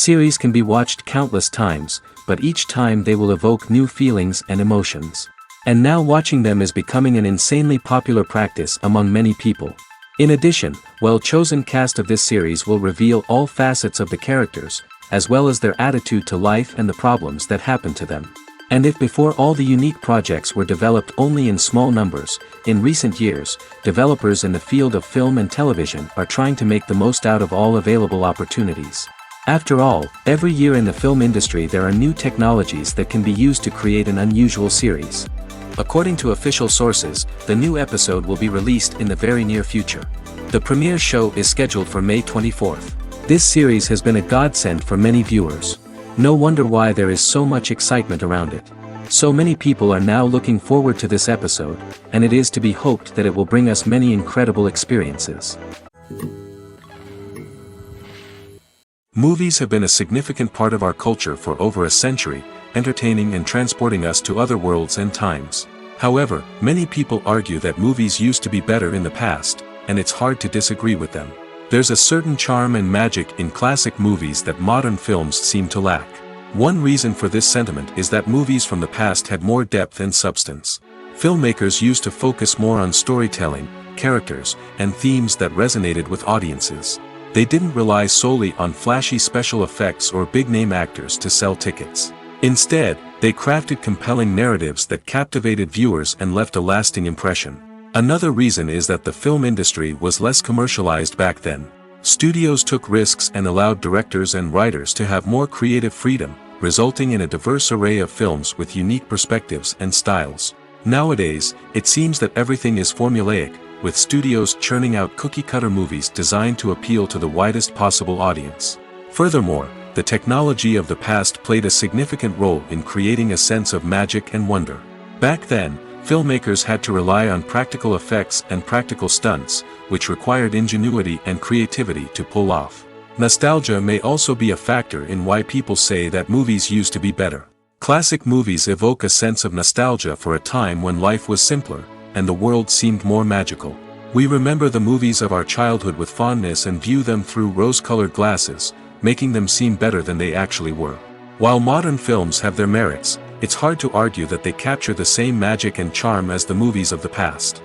Series can be watched countless times, but each time they will evoke new feelings and emotions. And now watching them is becoming an insanely popular practice among many people. In addition, well-chosen cast of this series will reveal all facets of the characters, as well as their attitude to life and the problems that happen to them. And if before all the unique projects were developed only in small numbers, in recent years, developers in the field of film and television are trying to make the most out of all available opportunities. After all, every year in the film industry there are new technologies that can be used to create an unusual series. According to official sources, the new episode will be released in the very near future. The premiere show is scheduled for May 24th. This series has been a godsend for many viewers. No wonder why there is so much excitement around it. So many people are now looking forward to this episode, and it is to be hoped that it will bring us many incredible experiences. Movies have been a significant part of our culture for over a century, entertaining and transporting us to other worlds and times. However, many people argue that movies used to be better in the past, and it's hard to disagree with them. There's a certain charm and magic in classic movies that modern films seem to lack. One reason for this sentiment is that movies from the past had more depth and substance. Filmmakers used to focus more on storytelling, characters, and themes that resonated with audiences. They didn't rely solely on flashy special effects or big-name actors to sell tickets. Instead, they crafted compelling narratives that captivated viewers and left a lasting impression. Another reason is that the film industry was less commercialized back then. Studios took risks and allowed directors and writers to have more creative freedom, resulting in a diverse array of films with unique perspectives and styles. Nowadays, it seems that everything is formulaic, with studios churning out cookie-cutter movies designed to appeal to the widest possible audience. Furthermore, the technology of the past played a significant role in creating a sense of magic and wonder. Back then, filmmakers had to rely on practical effects and practical stunts, which required ingenuity and creativity to pull off. Nostalgia may also be a factor in why people say that movies used to be better. Classic movies evoke a sense of nostalgia for a time when life was simpler, and the world seemed more magical. We remember the movies of our childhood with fondness and view them through rose-colored glasses, making them seem better than they actually were. While modern films have their merits, it's hard to argue that they capture the same magic and charm as the movies of the past.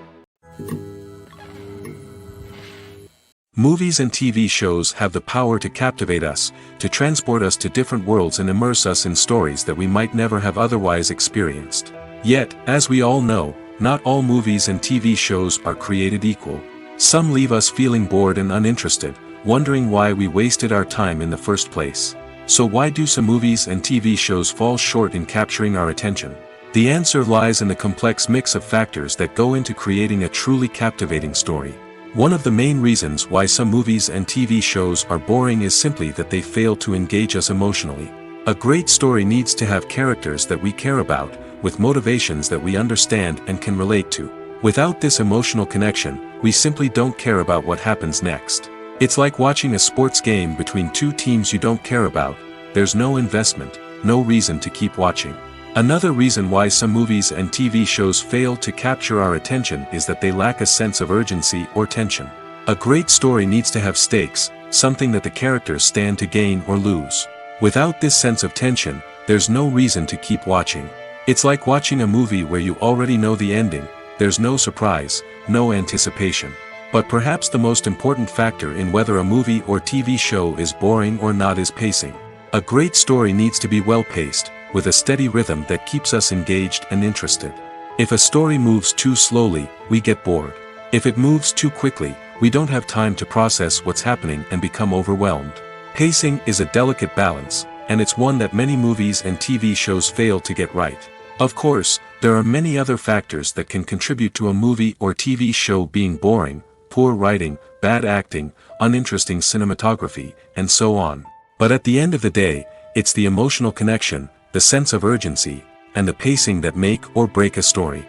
Movies and TV shows have the power to captivate us, to transport us to different worlds and immerse us in stories that we might never have otherwise experienced. Yet, as we all know, not all movies and TV shows are created equal. Some leave us feeling bored and uninterested, wondering why we wasted our time in the first place. So why do some movies and TV shows fall short in capturing our attention? The answer lies in the complex mix of factors that go into creating a truly captivating story. One of the main reasons why some movies and TV shows are boring is simply that they fail to engage us emotionally. A great story needs to have characters that we care about, with motivations that we understand and can relate to. Without this emotional connection, we simply don't care about what happens next. It's like watching a sports game between two teams you don't care about. There's no investment, no reason to keep watching. Another reason why some movies and TV shows fail to capture our attention is that they lack a sense of urgency or tension. A great story needs to have stakes, something that the characters stand to gain or lose. Without this sense of tension, there's no reason to keep watching. It's like watching a movie where you already know the ending, there's no surprise, no anticipation. But perhaps the most important factor in whether a movie or TV show is boring or not is pacing. A great story needs to be well paced, with a steady rhythm that keeps us engaged and interested. If a story moves too slowly, we get bored. If it moves too quickly, we don't have time to process what's happening and become overwhelmed. Pacing is a delicate balance, and it's one that many movies and TV shows fail to get right. Of course, there are many other factors that can contribute to a movie or TV show being boring: poor writing, bad acting, uninteresting cinematography, and so on. But at the end of the day, it's the emotional connection, the sense of urgency, and the pacing that make or break a story.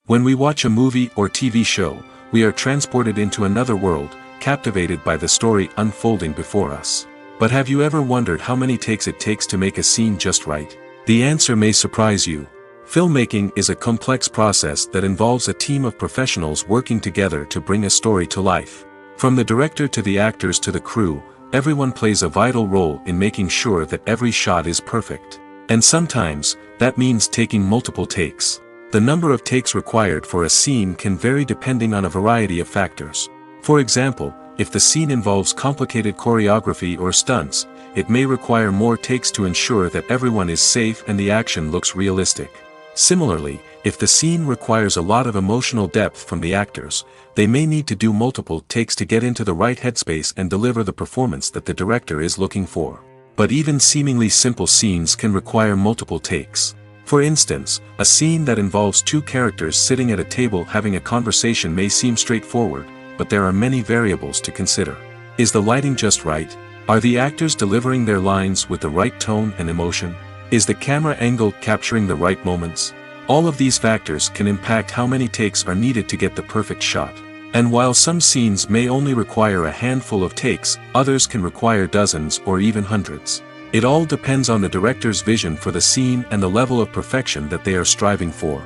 When we watch a movie or TV show, we are transported into another world, captivated by the story unfolding before us. But have you ever wondered how many takes it takes to make a scene just right? The answer may surprise you. Filmmaking is a complex process that involves a team of professionals working together to bring a story to life. From the director to the actors to the crew, everyone plays a vital role in making sure that every shot is perfect. And sometimes, that means taking multiple takes. The number of takes required for a scene can vary depending on a variety of factors. For example, if the scene involves complicated choreography or stunts, it may require more takes to ensure that everyone is safe and the action looks realistic. Similarly, if the scene requires a lot of emotional depth from the actors, they may need to do multiple takes to get into the right headspace and deliver the performance that the director is looking for. But even seemingly simple scenes can require multiple takes. For instance, a scene that involves two characters sitting at a table having a conversation may seem straightforward, but there are many variables to consider. Is the lighting just right? Are the actors delivering their lines with the right tone and emotion? Is the camera angle capturing the right moments? All of these factors can impact how many takes are needed to get the perfect shot. And while some scenes may only require a handful of takes, others can require dozens or even hundreds. It all depends on the director's vision for the scene and the level of perfection that they are striving for.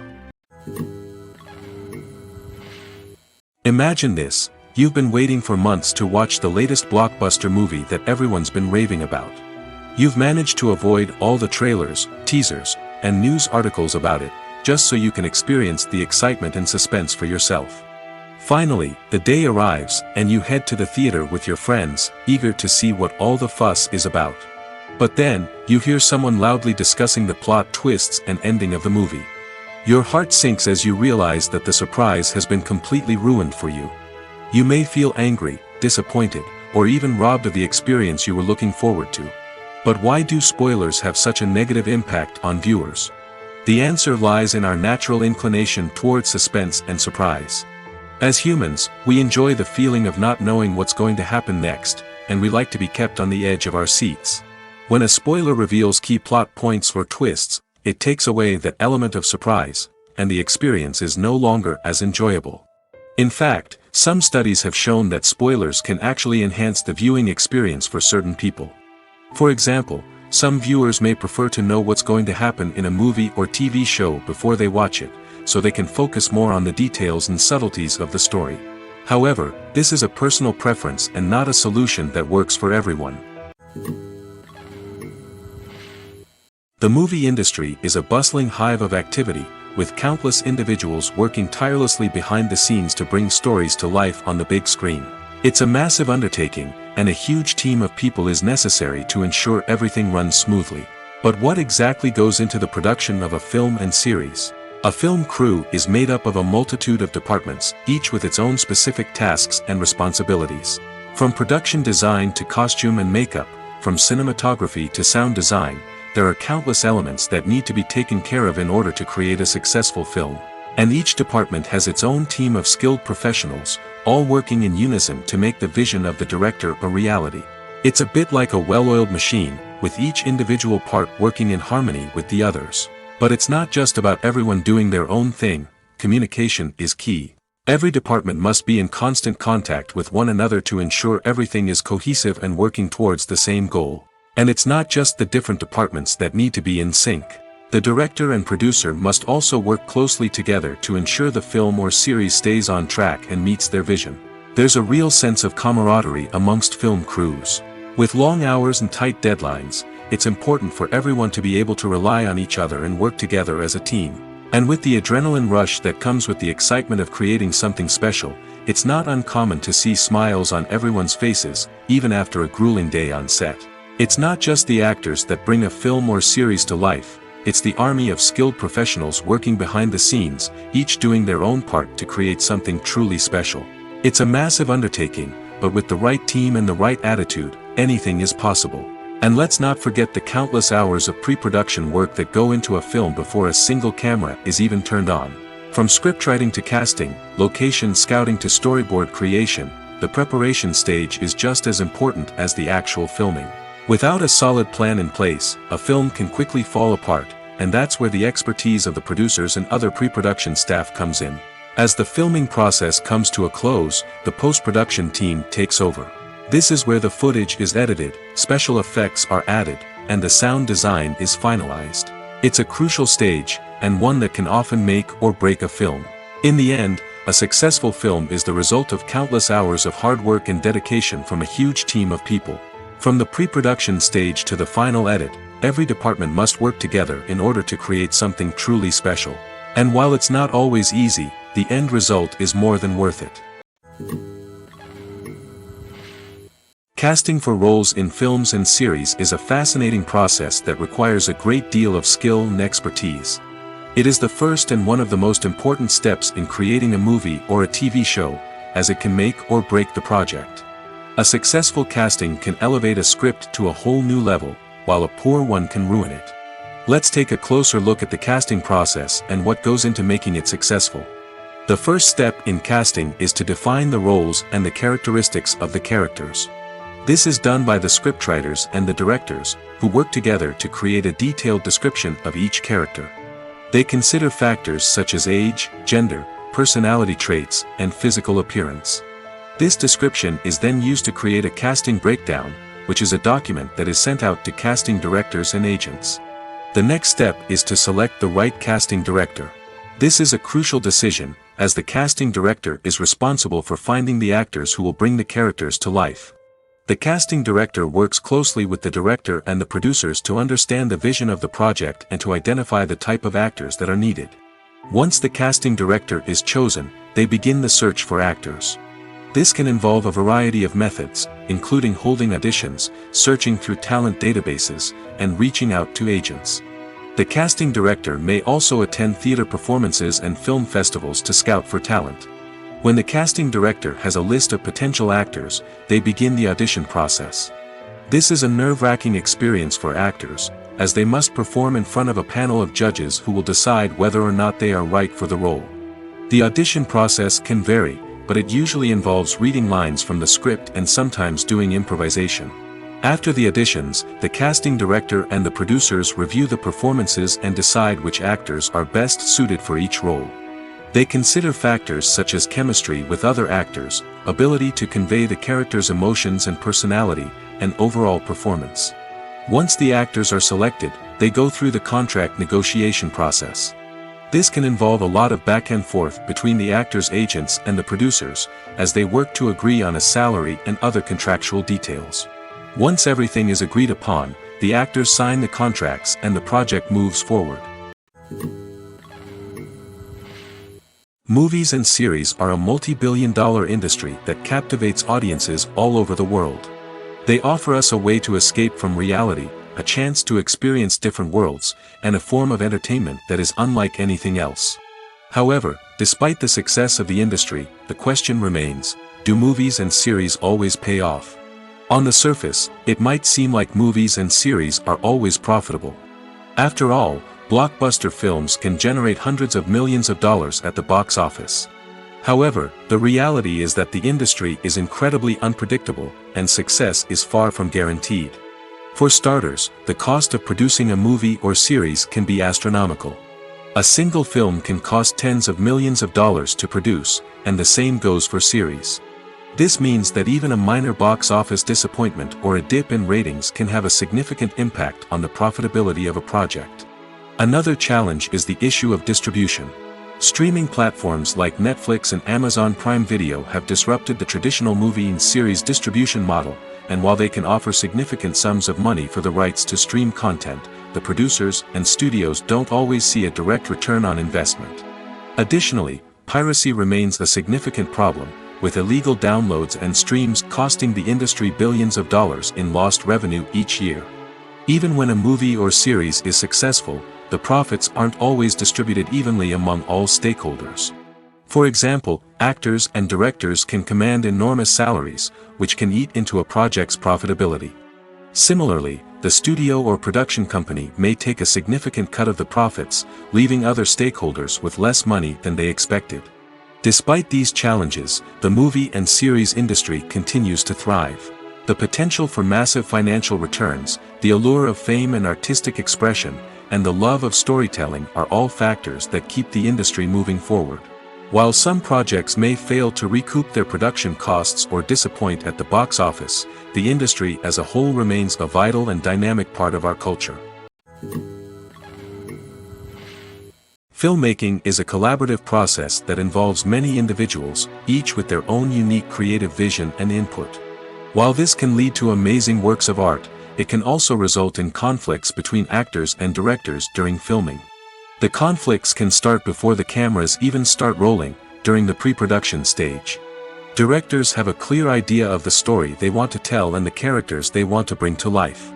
Imagine this: you've been waiting for months to watch the latest blockbuster movie that everyone's been raving about. You've managed to avoid all the trailers, teasers, and news articles about it, just so you can experience the excitement and suspense for yourself. Finally, the day arrives, and you head to the theater with your friends, eager to see what all the fuss is about. But then, you hear someone loudly discussing the plot twists and ending of the movie. Your heart sinks as you realize that the surprise has been completely ruined for you. You may feel angry, disappointed, or even robbed of the experience you were looking forward to. But why do spoilers have such a negative impact on viewers? The answer lies in our natural inclination toward suspense and surprise. As humans, we enjoy the feeling of not knowing what's going to happen next, and we like to be kept on the edge of our seats. When a spoiler reveals key plot points or twists, it takes away that element of surprise, and the experience is no longer as enjoyable. In fact, some studies have shown that spoilers can actually enhance the viewing experience for certain people. For example, some viewers may prefer to know what's going to happen in a movie or TV show before they watch it, so they can focus more on the details and subtleties of the story. However, this is a personal preference and not a solution that works for everyone. The movie industry is a bustling hive of activity, with countless individuals working tirelessly behind the scenes to bring stories to life on the big screen. It's a massive undertaking, and a huge team of people is necessary to ensure everything runs smoothly. But what exactly goes into the production of a film and series? A film crew is made up of a multitude of departments, each with its own specific tasks and responsibilities. From production design to costume and makeup, from cinematography to sound design, there are countless elements that need to be taken care of in order to create a successful film. And each department has its own team of skilled professionals, all working in unison to make the vision of the director a reality. It's a bit like a well-oiled machine, with each individual part working in harmony with the others. But it's not just about everyone doing their own thing. Communication is key. Every department must be in constant contact with one another to ensure everything is cohesive and working towards the same goal. And it's not just the different departments that need to be in sync. The director and producer must also work closely together to ensure the film or series stays on track and meets their vision. There's a real sense of camaraderie amongst film crews. With long hours and tight deadlines, it's important for everyone to be able to rely on each other and work together as a team. And with the adrenaline rush that comes with the excitement of creating something special, it's not uncommon to see smiles on everyone's faces, even after a grueling day on set. It's not just the actors that bring a film or series to life, it's the army of skilled professionals working behind the scenes, each doing their own part to create something truly special. It's a massive undertaking, but with the right team and the right attitude, anything is possible. And let's not forget the countless hours of pre-production work that go into a film before a single camera is even turned on. From scriptwriting to casting, location scouting to storyboard creation, the preparation stage is just as important as the actual filming. Without a solid plan in place, a film can quickly fall apart, and that's where the expertise of the producers and other pre-production staff comes in. As the filming process comes to a close, the post-production team takes over. This is where the footage is edited, special effects are added, and the sound design is finalized. It's a crucial stage, and one that can often make or break a film. In the end, a successful film is the result of countless hours of hard work and dedication from a huge team of people. From the pre-production stage to the final edit, every department must work together in order to create something truly special. And while it's not always easy, the end result is more than worth it. Casting for roles in films and series is a fascinating process that requires a great deal of skill and expertise. It is the first and one of the most important steps in creating a movie or a TV show, as it can make or break the project. A successful casting can elevate a script to a whole new level, while a poor one can ruin it. Let's take a closer look at the casting process and what goes into making it successful. The first step in casting is to define the roles and the characteristics of the characters. This is done by the scriptwriters and the directors, who work together to create a detailed description of each character. They consider factors such as age, gender, personality traits, and physical appearance. This description is then used to create a casting breakdown, which is a document that is sent out to casting directors and agents. The next step is to select the right casting director. This is a crucial decision, as the casting director is responsible for finding the actors who will bring the characters to life. The casting director works closely with the director and the producers to understand the vision of the project and to identify the type of actors that are needed. Once the casting director is chosen, they begin the search for actors. This can involve a variety of methods, including holding auditions, searching through talent databases, and reaching out to agents. The casting director may also attend theater performances and film festivals to scout for talent. When the casting director has a list of potential actors, they begin the audition process. This is a nerve-wracking experience for actors, as they must perform in front of a panel of judges who will decide whether or not they are right for the role. The audition process can vary, but it usually involves reading lines from the script and sometimes doing improvisation. After the auditions, the casting director and the producers review the performances and decide which actors are best suited for each role. They consider factors such as chemistry with other actors, ability to convey the character's emotions and personality, and overall performance. Once the actors are selected, they go through the contract negotiation process. This can involve a lot of back and forth between the actors' agents and the producers, as they work to agree on a salary and other contractual details. Once everything is agreed upon, the actors sign the contracts and the project moves forward. Movies and series are a multi-billion-dollar industry that captivates audiences all over the world. They offer us a way to escape from reality, a chance to experience different worlds, and a form of entertainment that is unlike anything else. However, despite the success of the industry, the question remains, do movies and series always pay off? On the surface, it might seem like movies and series are always profitable. After all, blockbuster films can generate hundreds of millions of dollars at the box office. However, the reality is that the industry is incredibly unpredictable, and success is far from guaranteed. For starters, the cost of producing a movie or series can be astronomical. A single film can cost tens of millions of dollars to produce, and the same goes for series. This means that even a minor box office disappointment or a dip in ratings can have a significant impact on the profitability of a project. Another challenge is the issue of distribution. Streaming platforms like Netflix and Amazon Prime Video have disrupted the traditional movie and series distribution model, and while they can offer significant sums of money for the rights to stream content, the producers and studios don't always see a direct return on investment. Additionally, piracy remains a significant problem, with illegal downloads and streams costing the industry billions of dollars in lost revenue each year. Even when a movie or series is successful, the profits aren't always distributed evenly among all stakeholders. For example, actors and directors can command enormous salaries, which can eat into a project's profitability. Similarly, the studio or production company may take a significant cut of the profits, leaving other stakeholders with less money than they expected. Despite these challenges, the movie and series industry continues to thrive. The potential for massive financial returns, the allure of fame and artistic expression, and the love of storytelling are all factors that keep the industry moving forward. While some projects may fail to recoup their production costs or disappoint at the box office, the industry as a whole remains a vital and dynamic part of our culture. Filmmaking is a collaborative process that involves many individuals, each with their own unique creative vision and input. While this can lead to amazing works of art, it can also result in conflicts between actors and directors during filming. The conflicts can start before the cameras even start rolling, during the pre-production stage. Directors have a clear idea of the story they want to tell and the characters they want to bring to life.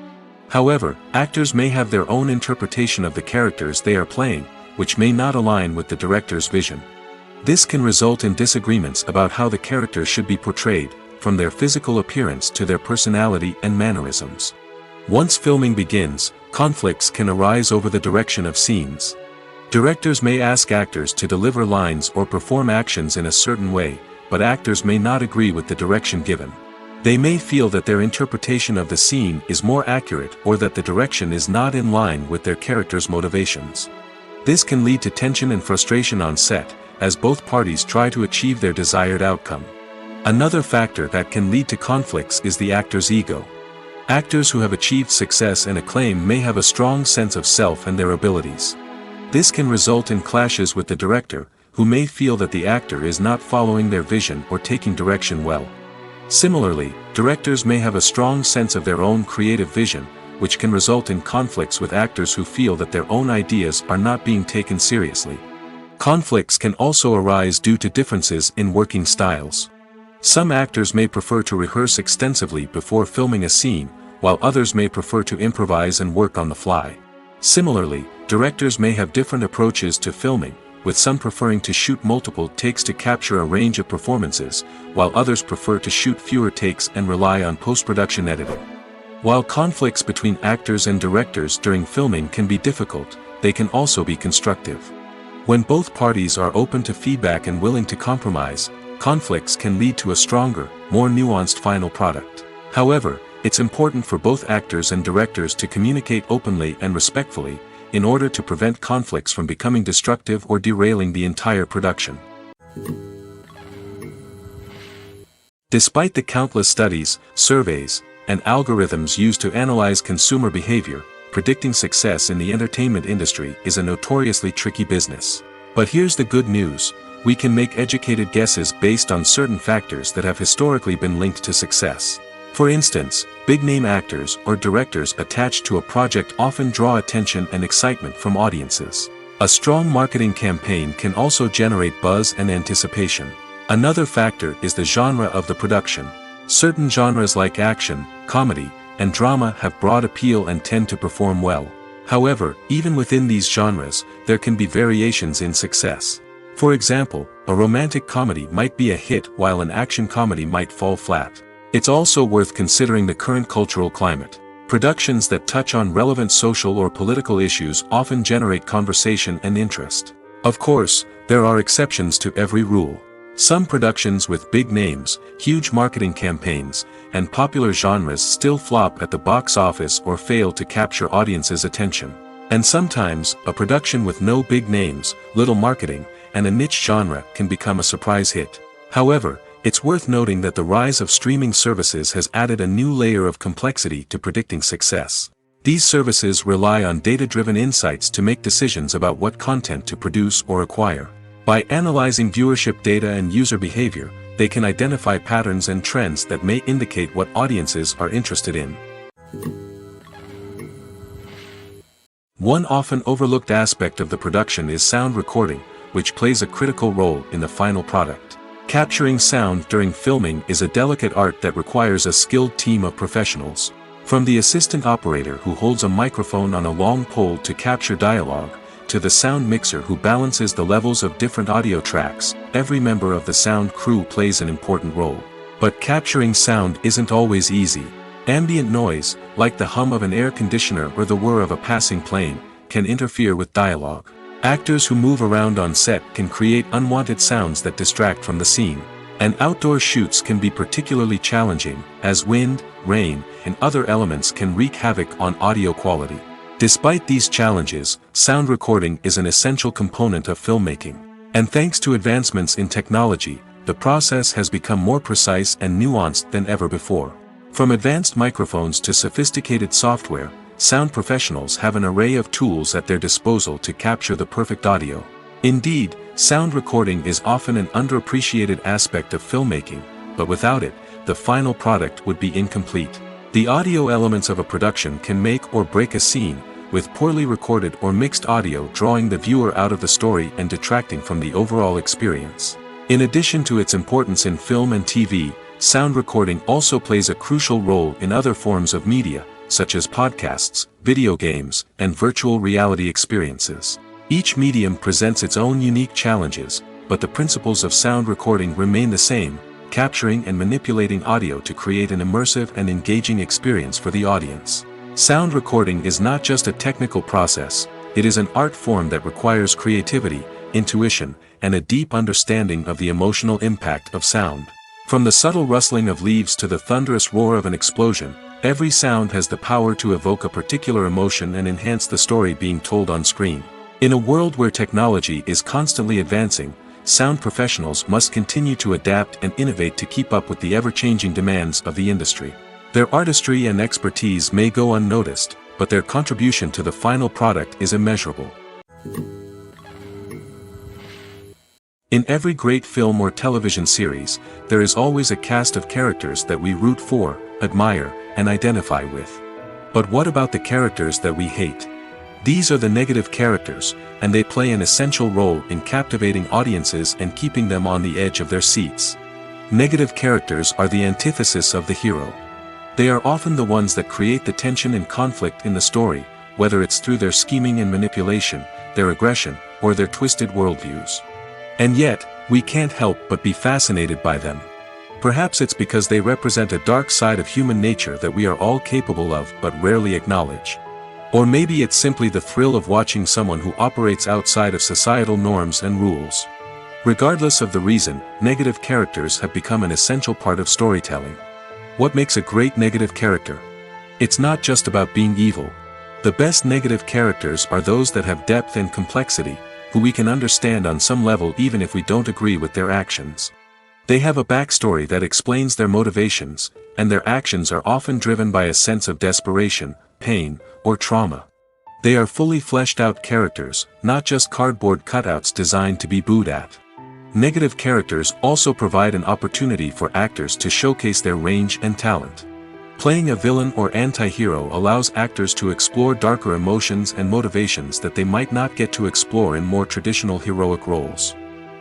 However, actors may have their own interpretation of the characters they are playing, which may not align with the director's vision. This can result in disagreements about how the characters should be portrayed, from their physical appearance to their personality and mannerisms. Once filming begins, conflicts can arise over the direction of scenes. Directors may ask actors to deliver lines or perform actions in a certain way, but actors may not agree with the direction given. They may feel that their interpretation of the scene is more accurate or that the direction is not in line with their character's motivations. This can lead to tension and frustration on set, as both parties try to achieve their desired outcome. Another factor that can lead to conflicts is the actor's ego. Actors who have achieved success and acclaim may have a strong sense of self and their abilities. This can result in clashes with the director, who may feel that the actor is not following their vision or taking direction well. Similarly, directors may have a strong sense of their own creative vision, which can result in conflicts with actors who feel that their own ideas are not being taken seriously. Conflicts can also arise due to differences in working styles. Some actors may prefer to rehearse extensively before filming a scene, while others may prefer to improvise and work on the fly. Similarly, directors may have different approaches to filming, with some preferring to shoot multiple takes to capture a range of performances, while others prefer to shoot fewer takes and rely on post-production editing. While conflicts between actors and directors during filming can be difficult, they can also be constructive. When both parties are open to feedback and willing to compromise, conflicts can lead to a stronger, more nuanced final product. However, it's important for both actors and directors to communicate openly and respectfully, in order to prevent conflicts from becoming destructive or derailing the entire production. Despite the countless studies, surveys, and algorithms used to analyze consumer behavior, predicting success in the entertainment industry is a notoriously tricky business. But here's the good news: we can make educated guesses based on certain factors that have historically been linked to success. For instance, big-name actors or directors attached to a project often draw attention and excitement from audiences. A strong marketing campaign can also generate buzz and anticipation. Another factor is the genre of the production. Certain genres like action, comedy, and drama have broad appeal and tend to perform well. However, even within these genres, there can be variations in success. For example, a romantic comedy might be a hit while an action comedy might fall flat. It's also worth considering the current cultural climate. Productions that touch on relevant social or political issues often generate conversation and interest. Of course, there are exceptions to every rule. Some productions with big names, huge marketing campaigns, and popular genres still flop at the box office or fail to capture audiences' attention. And sometimes, a production with no big names, little marketing, and a niche genre can become a surprise hit. However, it's worth noting that the rise of streaming services has added a new layer of complexity to predicting success. These services rely on data-driven insights to make decisions about what content to produce or acquire. By analyzing viewership data and user behavior, they can identify patterns and trends that may indicate what audiences are interested in. One often overlooked aspect of the production is sound recording, which plays a critical role in the final product. Capturing sound during filming is a delicate art that requires a skilled team of professionals. From the assistant operator who holds a microphone on a long pole to capture dialogue, to the sound mixer who balances the levels of different audio tracks, every member of the sound crew plays an important role. But capturing sound isn't always easy. Ambient noise, like the hum of an air conditioner or the whir of a passing plane, can interfere with dialogue. Actors who move around on set can create unwanted sounds that distract from the scene. And outdoor shoots can be particularly challenging, as wind, rain, and other elements can wreak havoc on audio quality. Despite these challenges, sound recording is an essential component of filmmaking. And thanks to advancements in technology, the process has become more precise and nuanced than ever before. From advanced microphones to sophisticated software, sound professionals have an array of tools at their disposal to capture the perfect audio. Indeed, sound recording is often an underappreciated aspect of filmmaking, but without it, the final product would be incomplete. The audio elements of a production can make or break a scene, with poorly recorded or mixed audio drawing the viewer out of the story and detracting from the overall experience. In addition to its importance in film and TV, sound recording also plays a crucial role in other forms of media, such as podcasts, video games, and virtual reality experiences. Each medium presents its own unique challenges, but the principles of sound recording remain the same: capturing and manipulating audio to create an immersive and engaging experience for the audience. Sound recording is not just a technical process, it is an art form that requires creativity, intuition, and a deep understanding of the emotional impact of sound. From the subtle rustling of leaves to the thunderous roar of an explosion, every sound has the power to evoke a particular emotion and enhance the story being told on screen. In a world where technology is constantly advancing, sound professionals must continue to adapt and innovate to keep up with the ever-changing demands of the industry. Their artistry and expertise may go unnoticed, but their contribution to the final product is immeasurable. In every great film or television series, there is always a cast of characters that we root for, admire, and identify with. But what about the characters that we hate? These are the negative characters, and they play an essential role in captivating audiences and keeping them on the edge of their seats. Negative characters are the antithesis of the hero. They are often the ones that create the tension and conflict in the story, whether it's through their scheming and manipulation, their aggression, or their twisted worldviews. And yet, we can't help but be fascinated by them. Perhaps it's because they represent a dark side of human nature that we are all capable of but rarely acknowledge. Or maybe it's simply the thrill of watching someone who operates outside of societal norms and rules. Regardless of the reason, negative characters have become an essential part of storytelling. What makes a great negative character? It's not just about being evil. The best negative characters are those that have depth and complexity, who we can understand on some level even if we don't agree with their actions. They have a backstory that explains their motivations, and their actions are often driven by a sense of desperation, pain, or trauma. They are fully fleshed out characters, not just cardboard cutouts designed to be booed at. Negative characters also provide an opportunity for actors to showcase their range and talent. Playing a villain or anti-hero allows actors to explore darker emotions and motivations that they might not get to explore in more traditional heroic roles.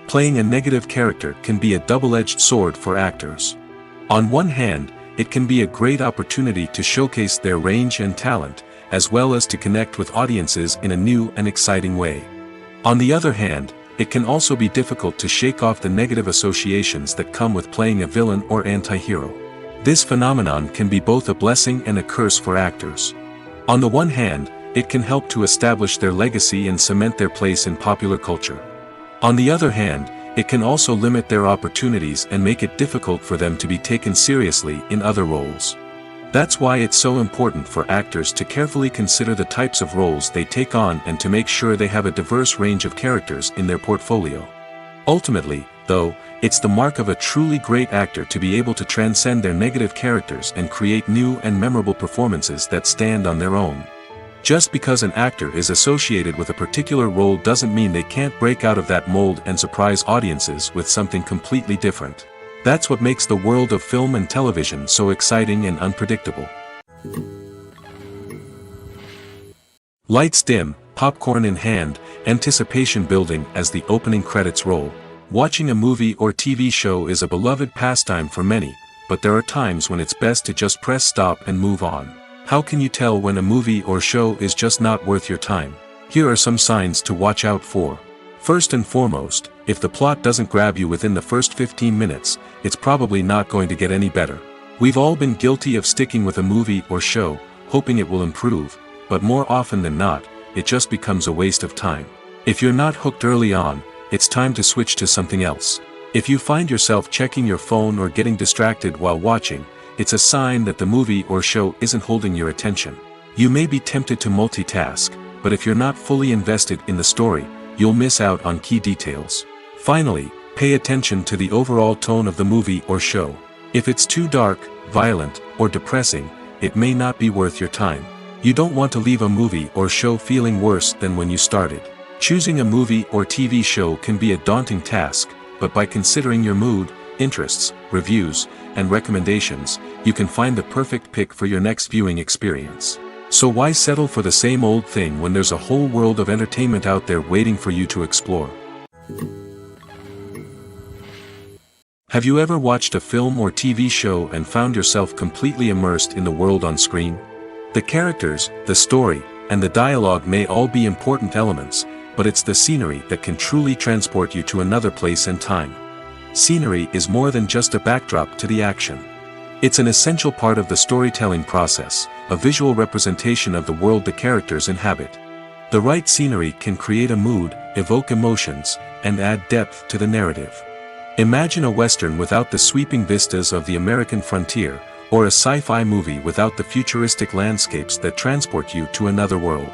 Playing a negative character can be a double-edged sword for actors. On one hand, it can be a great opportunity to showcase their range and talent, as well as to connect with audiences in a new and exciting way. On the other hand, it can also be difficult to shake off the negative associations that come with playing a villain or anti-hero. This phenomenon can be both a blessing and a curse for actors. On the one hand, it can help to establish their legacy and cement their place in popular culture. On the other hand, it can also limit their opportunities and make it difficult for them to be taken seriously in other roles. That's why it's so important for actors to carefully consider the types of roles they take on and to make sure they have a diverse range of characters in their portfolio. Ultimately, though, it's the mark of a truly great actor to be able to transcend their negative characters and create new and memorable performances that stand on their own. Just because an actor is associated with a particular role doesn't mean they can't break out of that mold and surprise audiences with something completely different. That's what makes the world of film and television so exciting and unpredictable. Lights dim, popcorn in hand, anticipation building as the opening credits roll. Watching a movie or TV show is a beloved pastime for many, but there are times when it's best to just press stop and move on. How can you tell when a movie or show is just not worth your time? Here are some signs to watch out for. First and foremost, if the plot doesn't grab you within the first 15 minutes, it's probably not going to get any better. We've all been guilty of sticking with a movie or show, hoping it will improve, but more often than not, it just becomes a waste of time. If you're not hooked early on, it's time to switch to something else. If you find yourself checking your phone or getting distracted while watching, it's a sign that the movie or show isn't holding your attention. You may be tempted to multitask, but if you're not fully invested in the story, you'll miss out on key details. Finally, pay attention to the overall tone of the movie or show. If it's too dark, violent, or depressing, it may not be worth your time. You don't want to leave a movie or show feeling worse than when you started. Choosing a movie or TV show can be a daunting task, but by considering your mood, interests, reviews, and recommendations, you can find the perfect pick for your next viewing experience. So why settle for the same old thing when there's a whole world of entertainment out there waiting for you to explore? Have you ever watched a film or TV show and found yourself completely immersed in the world on screen? The characters, the story, and the dialogue may all be important elements, but it's the scenery that can truly transport you to another place and time. Scenery is more than just a backdrop to the action. It's an essential part of the storytelling process, a visual representation of the world the characters inhabit. The right scenery can create a mood, evoke emotions, and add depth to the narrative. Imagine a Western without the sweeping vistas of the American frontier, or a sci-fi movie without the futuristic landscapes that transport you to another world.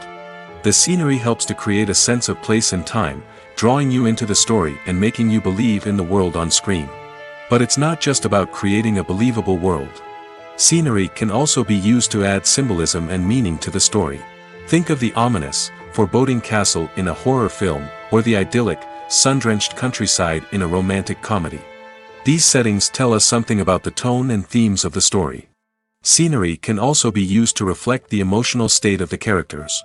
The scenery helps to create a sense of place and time, drawing you into the story and making you believe in the world on screen. But it's not just about creating a believable world. Scenery can also be used to add symbolism and meaning to the story. Think of the ominous, foreboding castle in a horror film, or the idyllic, sun-drenched countryside in a romantic comedy. These settings tell us something about the tone and themes of the story. Scenery can also be used to reflect the emotional state of the characters.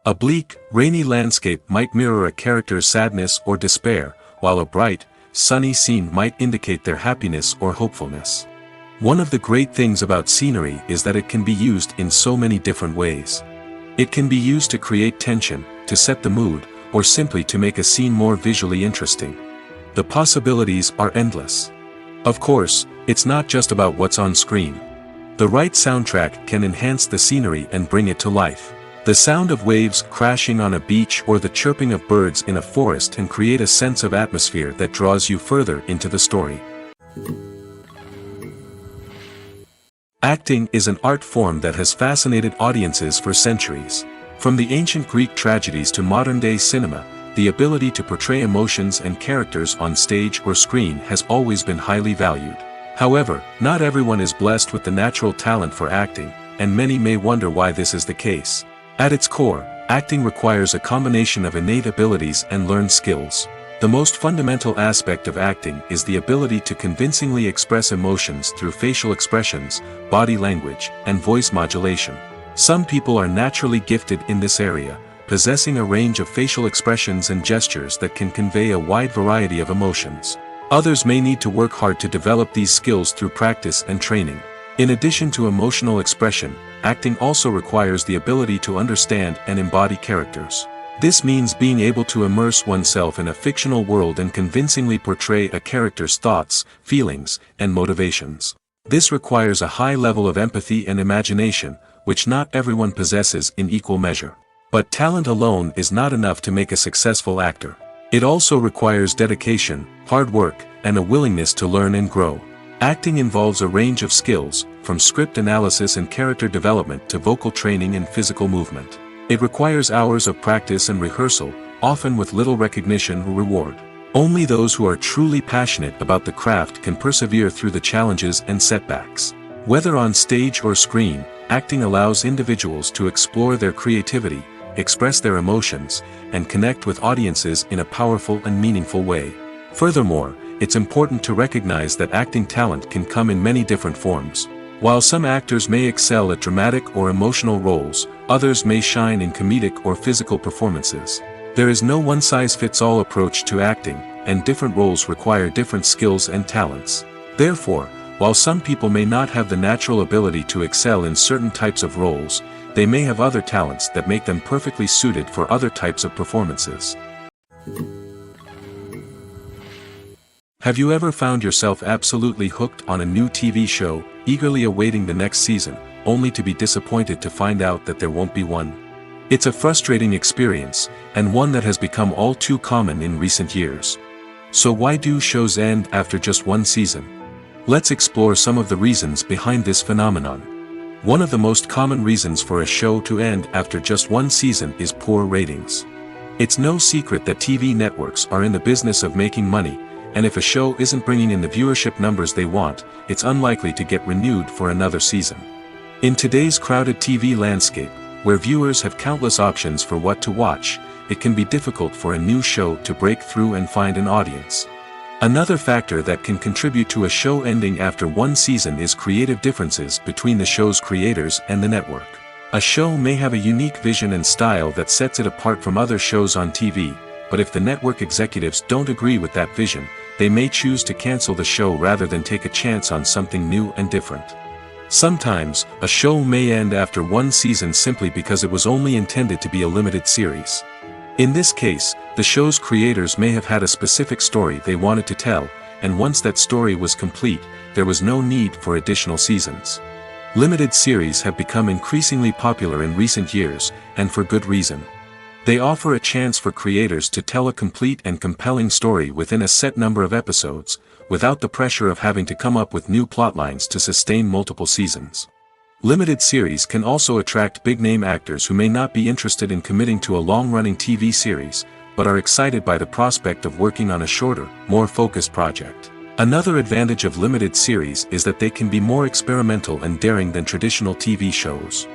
A bleak, rainy landscape might mirror a character's sadness or despair, while a bright, sunny scene might indicate their happiness or hopefulness. One of the great things about scenery is that it can be used in so many different ways. It can be used to create tension, to set the mood, or simply to make a scene more visually interesting. The possibilities are endless. Of course, it's not just about what's on screen. The right soundtrack can enhance the scenery and bring it to life. The sound of waves crashing on a beach or the chirping of birds in a forest can create a sense of atmosphere that draws you further into the story. Acting is an art form that has fascinated audiences for centuries. From the ancient Greek tragedies to modern-day cinema, the ability to portray emotions and characters on stage or screen has always been highly valued. However, not everyone is blessed with the natural talent for acting, and many may wonder why this is the case. At its core, acting requires a combination of innate abilities and learned skills. The most fundamental aspect of acting is the ability to convincingly express emotions through facial expressions, body language, and voice modulation. Some people are naturally gifted in this area, possessing a range of facial expressions and gestures that can convey a wide variety of emotions. Others may need to work hard to develop these skills through practice and training. In addition to emotional expression, acting also requires the ability to understand and embody characters. This means being able to immerse oneself in a fictional world and convincingly portray a character's thoughts, feelings, and motivations. This requires a high level of empathy and imagination, which not everyone possesses in equal measure. But talent alone is not enough to make a successful actor. It also requires dedication, hard work, and a willingness to learn and grow. Acting involves a range of skills, from script analysis and character development to vocal training and physical movement. It requires hours of practice and rehearsal, often with little recognition or reward. Only those who are truly passionate about the craft can persevere through the challenges and setbacks. Whether on stage or screen, acting allows individuals to explore their creativity, express their emotions, and connect with audiences in a powerful and meaningful way. Furthermore, it's important to recognize that acting talent can come in many different forms. While some actors may excel at dramatic or emotional roles, others may shine in comedic or physical performances. There is no one-size-fits-all approach to acting, and different roles require different skills and talents. Therefore, while some people may not have the natural ability to excel in certain types of roles, they may have other talents that make them perfectly suited for other types of performances. Have you ever found yourself absolutely hooked on a new TV show, eagerly awaiting the next season, only to be disappointed to find out that there won't be one? It's a frustrating experience, and one that has become all too common in recent years. So why do shows end after just one season? Let's explore some of the reasons behind this phenomenon. One of the most common reasons for a show to end after just one season is poor ratings. It's no secret that TV networks are in the business of making money, and if a show isn't bringing in the viewership numbers they want, it's unlikely to get renewed for another season. In today's crowded TV landscape, where viewers have countless options for what to watch, it can be difficult for a new show to break through and find an audience. Another factor that can contribute to a show ending after one season is creative differences between the show's creators and the network. A show may have a unique vision and style that sets it apart from other shows on TV, but if the network executives don't agree with that vision, they may choose to cancel the show rather than take a chance on something new and different. Sometimes, a show may end after one season simply because it was only intended to be a limited series. In this case, the show's creators may have had a specific story they wanted to tell, and once that story was complete, there was no need for additional seasons. Limited series have become increasingly popular in recent years, and for good reason. They offer a chance for creators to tell a complete and compelling story within a set number of episodes, without the pressure of having to come up with new plotlines to sustain multiple seasons. Limited series can also attract big-name actors who may not be interested in committing to a long-running TV series, but are excited by the prospect of working on a shorter, more focused project. Another advantage of limited series is that they can be more experimental and daring than traditional TV shows.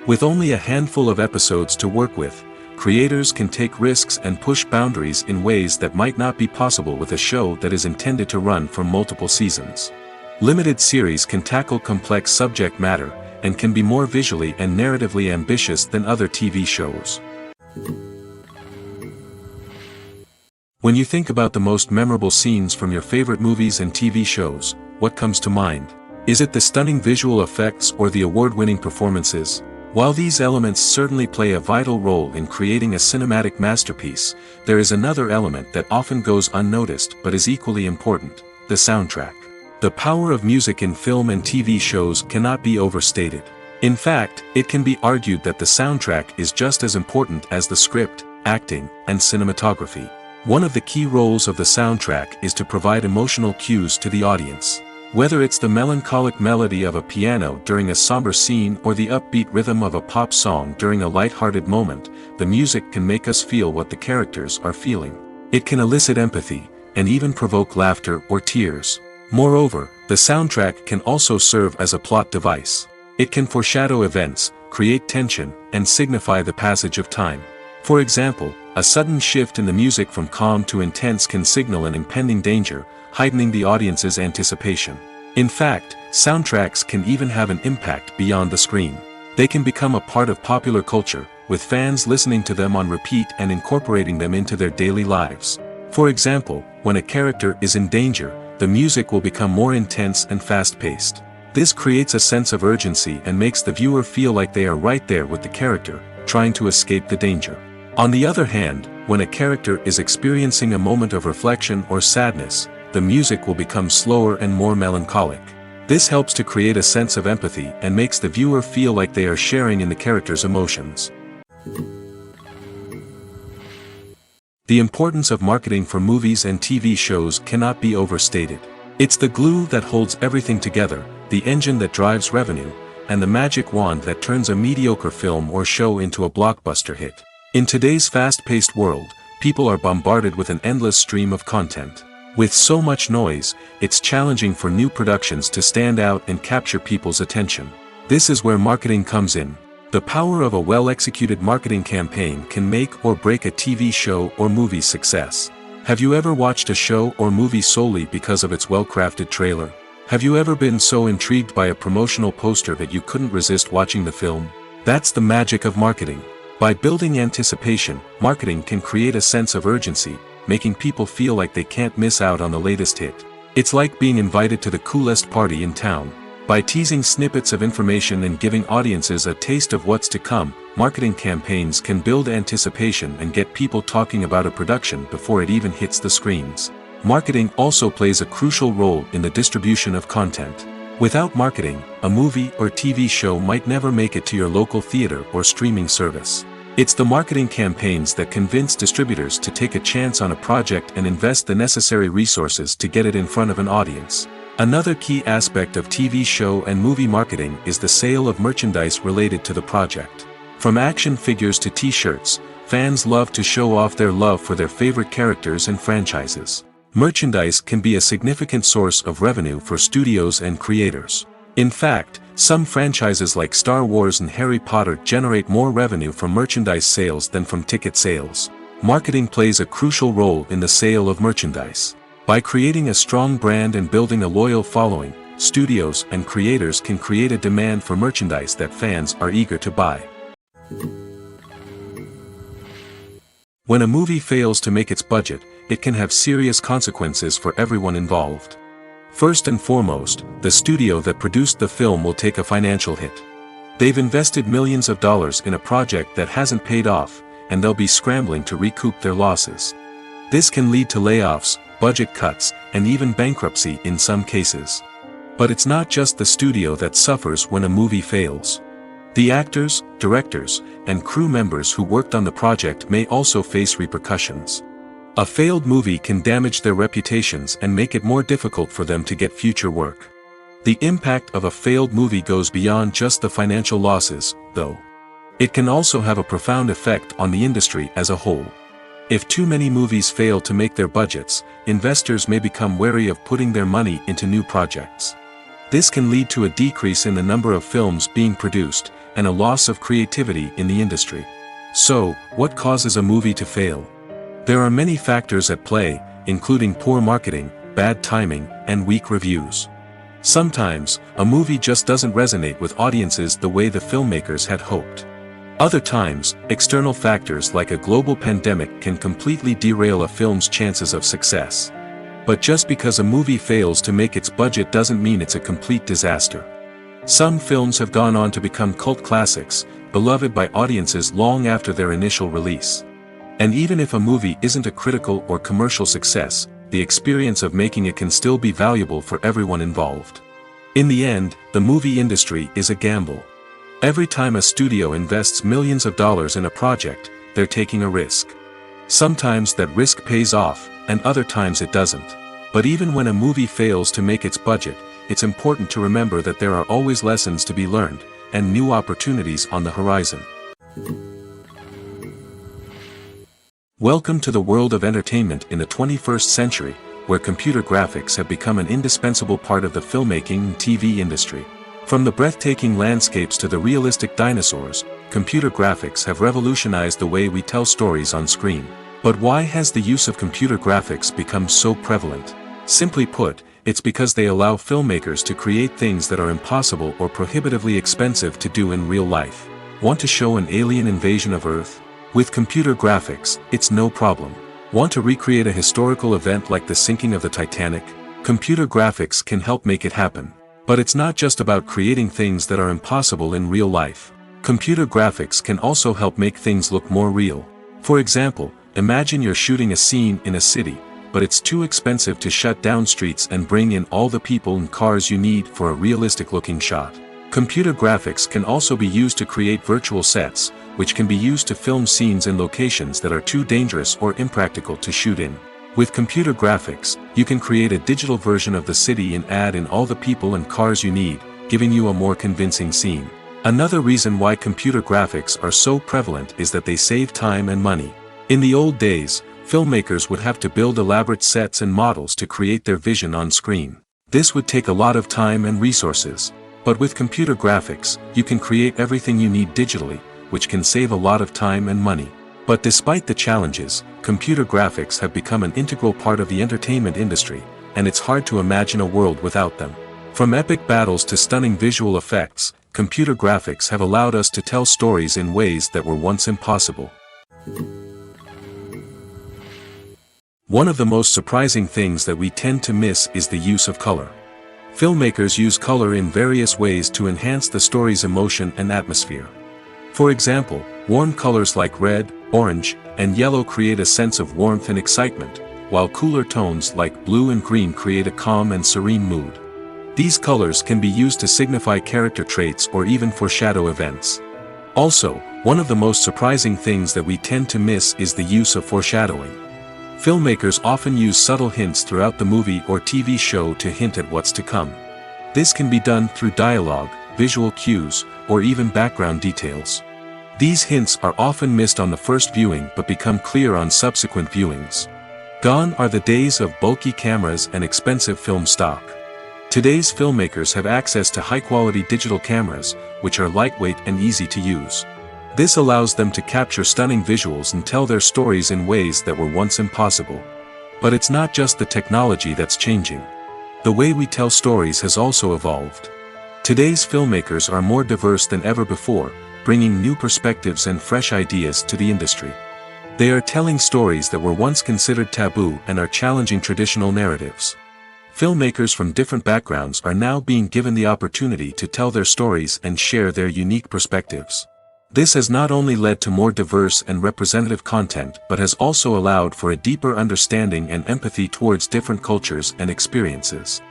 With only a handful of episodes to work with, creators can take risks and push boundaries in ways that might not be possible with a show that is intended to run for multiple seasons. Limited series can tackle complex subject matter, and can be more visually and narratively ambitious than other TV shows. When you think about the most memorable scenes from your favorite movies and TV shows, what comes to mind? Is it the stunning visual effects or the award-winning performances? While these elements certainly play a vital role in creating a cinematic masterpiece, there is another element that often goes unnoticed but is equally important: the soundtrack. The power of music in film and TV shows cannot be overstated. In fact, it can be argued that the soundtrack is just as important as the script, acting, and cinematography. One of the key roles of the soundtrack is to provide emotional cues to the audience. Whether it's the melancholic melody of a piano during a somber scene or the upbeat rhythm of a pop song during a light-hearted moment, the music can make us feel what the characters are feeling. It can elicit empathy, and even provoke laughter or tears. Moreover, the soundtrack can also serve as a plot device. It can foreshadow events, create tension, and signify the passage of time. For example, a sudden shift in the music from calm to intense can signal an impending danger, heightening the audience's anticipation. In fact, soundtracks can even have an impact beyond the screen. They can become a part of popular culture, with fans listening to them on repeat and incorporating them into their daily lives. For example, when a character is in danger, the music will become more intense and fast-paced. This creates a sense of urgency and makes the viewer feel like they are right there with the character, trying to escape the danger. On the other hand, when a character is experiencing a moment of reflection or sadness, the music will become slower and more melancholic. This helps to create a sense of empathy and makes the viewer feel like they are sharing in the character's emotions. The importance of marketing for movies and TV shows cannot be overstated. It's the glue that holds everything together, the engine that drives revenue, and the magic wand that turns a mediocre film or show into a blockbuster hit. In today's fast-paced world, people are bombarded with an endless stream of content. With so much noise, it's challenging for new productions to stand out and capture people's attention. This is where marketing comes in. The power of a well-executed marketing campaign can make or break a TV show or movie's success. Have you ever watched a show or movie solely because of its well-crafted trailer? Have you ever been so intrigued by a promotional poster that you couldn't resist watching the film? That's the magic of marketing. By building anticipation, marketing can create a sense of urgency, making people feel like they can't miss out on the latest hit. It's like being invited to the coolest party in town. By teasing snippets of information and giving audiences a taste of what's to come, marketing campaigns can build anticipation and get people talking about a production before it even hits the screens. Marketing also plays a crucial role in the distribution of content. Without marketing, a movie or TV show might never make it to your local theater or streaming service. It's the marketing campaigns that convince distributors to take a chance on a project and invest the necessary resources to get it in front of an audience. Another key aspect of TV show and movie marketing is the sale of merchandise related to the project. From action figures to t-shirts, fans love to show off their love for their favorite characters and franchises. Merchandise can be a significant source of revenue for studios and creators. In fact, some franchises like Star Wars and Harry Potter generate more revenue from merchandise sales than from ticket sales. Marketing plays a crucial role in the sale of merchandise. By creating a strong brand and building a loyal following, studios and creators can create a demand for merchandise that fans are eager to buy. When a movie fails to make its budget, it can have serious consequences for everyone involved. First and foremost, the studio that produced the film will take a financial hit. They've invested millions of dollars in a project that hasn't paid off, and they'll be scrambling to recoup their losses. This can lead to layoffs, budget cuts, and even bankruptcy in some cases. But it's not just the studio that suffers when a movie fails. The actors, directors, and crew members who worked on the project may also face repercussions. A failed movie can damage their reputations and make it more difficult for them to get future work. The impact of a failed movie goes beyond just the financial losses, though. It can also have a profound effect on the industry as a whole. If too many movies fail to make their budgets, investors may become wary of putting their money into new projects. This can lead to a decrease in the number of films being produced, and a loss of creativity in the industry. So, what causes a movie to fail? There are many factors at play, including poor marketing, bad timing, and weak reviews. Sometimes, a movie just doesn't resonate with audiences the way the filmmakers had hoped. Other times, external factors like a global pandemic can completely derail a film's chances of success. But just because a movie fails to make its budget doesn't mean it's a complete disaster. Some films have gone on to become cult classics, beloved by audiences long after their initial release. And even if a movie isn't a critical or commercial success, the experience of making it can still be valuable for everyone involved. In the end, the movie industry is a gamble. Every time a studio invests millions of dollars in a project, they're taking a risk. Sometimes that risk pays off, and other times it doesn't. But even when a movie fails to make its budget, it's important to remember that there are always lessons to be learned, and new opportunities on the horizon. Welcome to the world of entertainment in the 21st century, where computer graphics have become an indispensable part of the filmmaking and TV industry. From the breathtaking landscapes to the realistic dinosaurs, computer graphics have revolutionized the way we tell stories on screen. But why has the use of computer graphics become so prevalent? Simply put, it's because they allow filmmakers to create things that are impossible or prohibitively expensive to do in real life. Want to show an alien invasion of Earth? With computer graphics, it's no problem. Want to recreate a historical event like the sinking of the Titanic? Computer graphics can help make it happen. But it's not just about creating things that are impossible in real life. Computer graphics can also help make things look more real. For example, imagine you're shooting a scene in a city, but it's too expensive to shut down streets and bring in all the people and cars you need for a realistic-looking shot. Computer graphics can also be used to create virtual sets, which can be used to film scenes in locations that are too dangerous or impractical to shoot in. With computer graphics, you can create a digital version of the city and add in all the people and cars you need, giving you a more convincing scene. Another reason why computer graphics are so prevalent is that they save time and money. In the old days, filmmakers would have to build elaborate sets and models to create their vision on screen. This would take a lot of time and resources. But with computer graphics, you can create everything you need digitally, which can save a lot of time and money. But despite the challenges, computer graphics have become an integral part of the entertainment industry, and it's hard to imagine a world without them. From epic battles to stunning visual effects, computer graphics have allowed us to tell stories in ways that were once impossible. One of the most surprising things that we tend to miss is the use of color. Filmmakers use color in various ways to enhance the story's emotion and atmosphere. For example, warm colors like red, orange, and yellow create a sense of warmth and excitement, while cooler tones like blue and green create a calm and serene mood. These colors can be used to signify character traits or even foreshadow events. Also, one of the most surprising things that we tend to miss is the use of foreshadowing. Filmmakers often use subtle hints throughout the movie or TV show to hint at what's to come. This can be done through dialogue, visual cues, or even background details. These hints are often missed on the first viewing but become clear on subsequent viewings. Gone are the days of bulky cameras and expensive film stock. Today's filmmakers have access to high-quality digital cameras, which are lightweight and easy to use. This allows them to capture stunning visuals and tell their stories in ways that were once impossible. But it's not just the technology that's changing. The way we tell stories has also evolved. Today's filmmakers are more diverse than ever before, bringing new perspectives and fresh ideas to the industry. They are telling stories that were once considered taboo and are challenging traditional narratives. Filmmakers from different backgrounds are now being given the opportunity to tell their stories and share their unique perspectives. This has not only led to more diverse and representative content but has also allowed for a deeper understanding and empathy towards different cultures and experiences.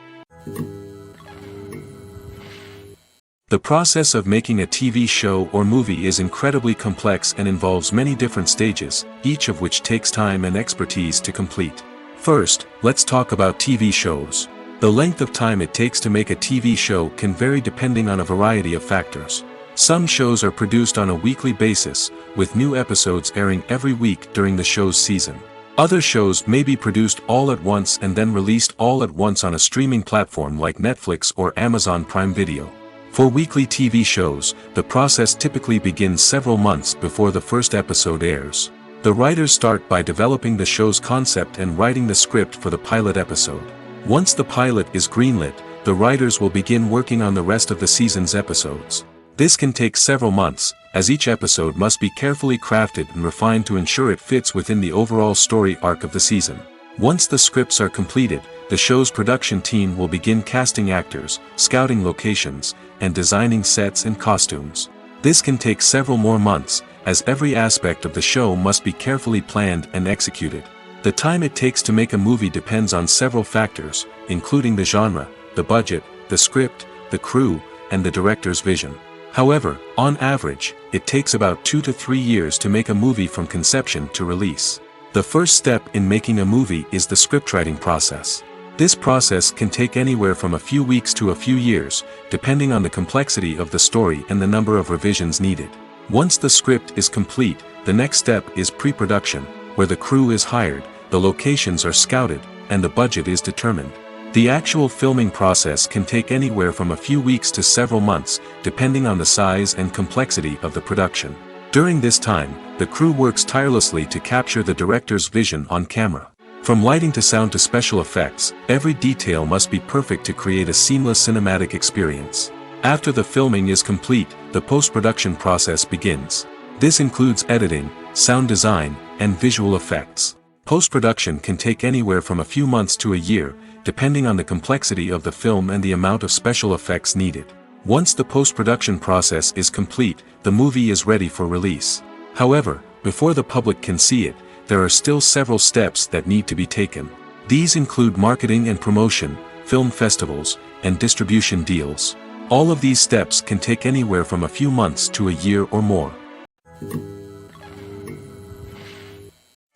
The process of making a TV show or movie is incredibly complex and involves many different stages, each of which takes time and expertise to complete. First, let's talk about TV shows. The length of time it takes to make a TV show can vary depending on a variety of factors. Some shows are produced on a weekly basis, with new episodes airing every week during the show's season. Other shows may be produced all at once and then released all at once on a streaming platform like Netflix or Amazon Prime Video. For weekly TV shows, the process typically begins several months before the first episode airs. The writers start by developing the show's concept and writing the script for the pilot episode. Once the pilot is greenlit, the writers will begin working on the rest of the season's episodes. This can take several months, as each episode must be carefully crafted and refined to ensure it fits within the overall story arc of the season. Once the scripts are completed, the show's production team will begin casting actors, scouting locations, and designing sets and costumes. This can take several more months, as every aspect of the show must be carefully planned and executed. The time it takes to make a movie depends on several factors, including the genre, the budget, the script, the crew, and the director's vision. However, on average, it takes about 2 to 3 years to make a movie from conception to release. The first step in making a movie is the scriptwriting process. This process can take anywhere from a few weeks to a few years, depending on the complexity of the story and the number of revisions needed. Once the script is complete, the next step is pre-production, where the crew is hired, the locations are scouted, and the budget is determined. The actual filming process can take anywhere from a few weeks to several months, depending on the size and complexity of the production. During this time, the crew works tirelessly to capture the director's vision on camera. From lighting to sound to special effects, every detail must be perfect to create a seamless cinematic experience. After the filming is complete, the post-production process begins. This includes editing, sound design, and visual effects. Post-production can take anywhere from a few months to a year, depending on the complexity of the film and the amount of special effects needed. Once the post-production process is complete, the movie is ready for release. However, before the public can see it, there are still several steps that need to be taken. These include marketing and promotion, film festivals, and distribution deals. All of these steps can take anywhere from a few months to a year or more.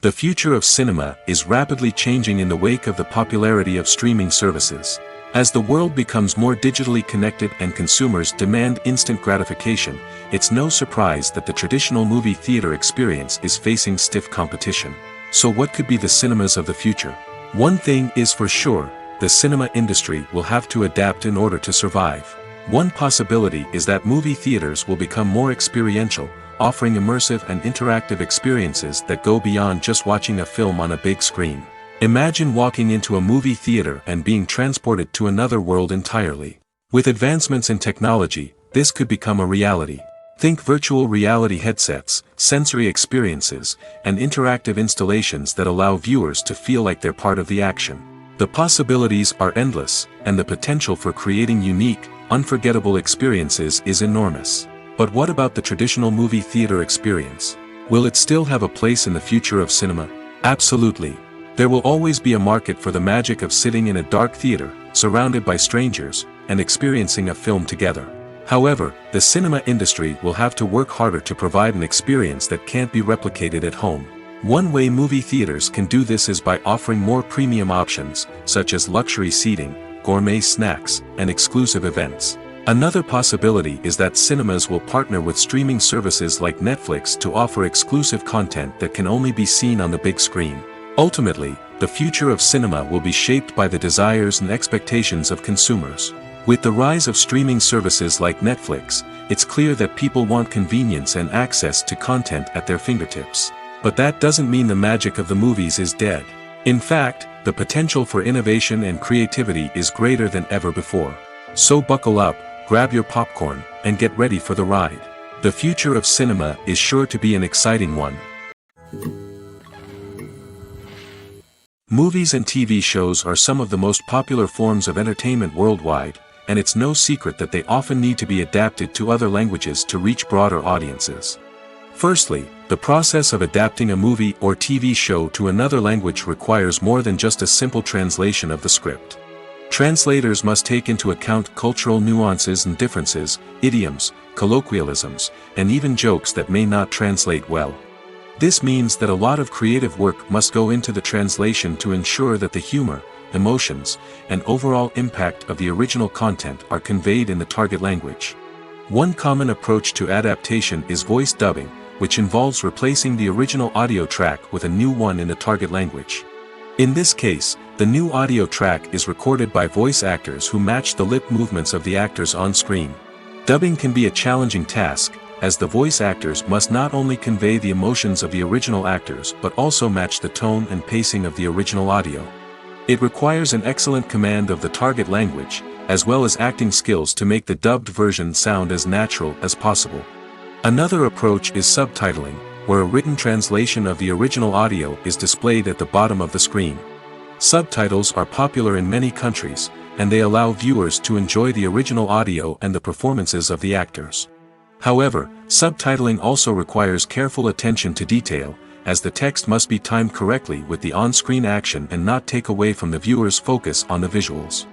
The future of cinema is rapidly changing in the wake of the popularity of streaming services. As the world becomes more digitally connected and consumers demand instant gratification, it's no surprise that the traditional movie theater experience is facing stiff competition. So what could be the cinemas of the future? One thing is for sure, the cinema industry will have to adapt in order to survive. One possibility is that movie theaters will become more experiential, offering immersive and interactive experiences that go beyond just watching a film on a big screen. Imagine walking into a movie theater and being transported to another world entirely. With advancements in technology, this could become a reality. Think virtual reality headsets, sensory experiences, and interactive installations that allow viewers to feel like they're part of the action. The possibilities are endless, and the potential for creating unique, unforgettable experiences is enormous. But what about the traditional movie theater experience? Will it still have a place in the future of cinema? Absolutely. There will always be a market for the magic of sitting in a dark theater, surrounded by strangers, and experiencing a film together. However, the cinema industry will have to work harder to provide an experience that can't be replicated at home. One way movie theaters can do this is by offering more premium options, such as luxury seating, gourmet snacks, and exclusive events. Another possibility is that cinemas will partner with streaming services like Netflix to offer exclusive content that can only be seen on the big screen. Ultimately, the future of cinema will be shaped by the desires and expectations of consumers. With the rise of streaming services like Netflix, it's clear that people want convenience and access to content at their fingertips. But that doesn't mean the magic of the movies is dead. In fact, the potential for innovation and creativity is greater than ever before. So buckle up, grab your popcorn, and get ready for the ride. The future of cinema is sure to be an exciting one. Movies and TV shows are some of the most popular forms of entertainment worldwide, and it's no secret that they often need to be adapted to other languages to reach broader audiences. Firstly, the process of adapting a movie or TV show to another language requires more than just a simple translation of the script. Translators must take into account cultural nuances and differences, idioms, colloquialisms, and even jokes that may not translate well. This means that a lot of creative work must go into the translation to ensure that the humor, emotions, and overall impact of the original content are conveyed in the target language. One common approach to adaptation is voice dubbing, which involves replacing the original audio track with a new one in the target language. In this case, the new audio track is recorded by voice actors who match the lip movements of the actors on screen. Dubbing can be a challenging task, as the voice actors must not only convey the emotions of the original actors but also match the tone and pacing of the original audio. It requires an excellent command of the target language, as well as acting skills to make the dubbed version sound as natural as possible. Another approach is subtitling, where a written translation of the original audio is displayed at the bottom of the screen. Subtitles are popular in many countries, and they allow viewers to enjoy the original audio and the performances of the actors. However, subtitling also requires careful attention to detail, as the text must be timed correctly with the on-screen action and not take away from the viewer's focus on the visuals.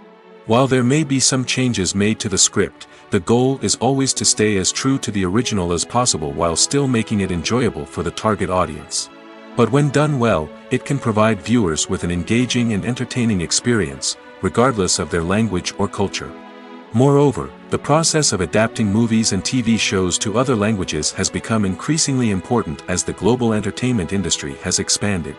While there may be some changes made to the script, the goal is always to stay as true to the original as possible while still making it enjoyable for the target audience. But when done well, it can provide viewers with an engaging and entertaining experience, regardless of their language or culture. Moreover, the process of adapting movies and TV shows to other languages has become increasingly important as the global entertainment industry has expanded.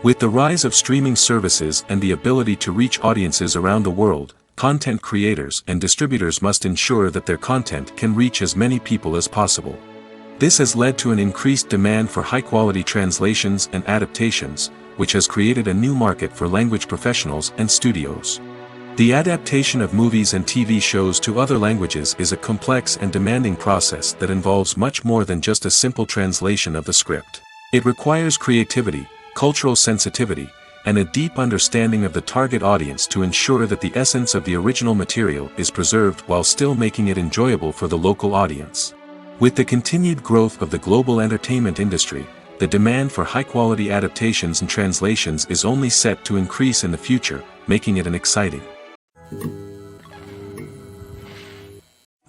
With the rise of streaming services and the ability to reach audiences around the world, content creators and distributors must ensure that their content can reach as many people as possible. This has led to an increased demand for high-quality translations and adaptations, which has created a new market for language professionals and studios. The adaptation of movies and TV shows to other languages is a complex and demanding process that involves much more than just a simple translation of the script. It requires creativity, cultural sensitivity, and a deep understanding of the target audience to ensure that the essence of the original material is preserved while still making it enjoyable for the local audience. With the continued growth of the global entertainment industry, the demand for high-quality adaptations and translations is only set to increase in the future, making it an exciting.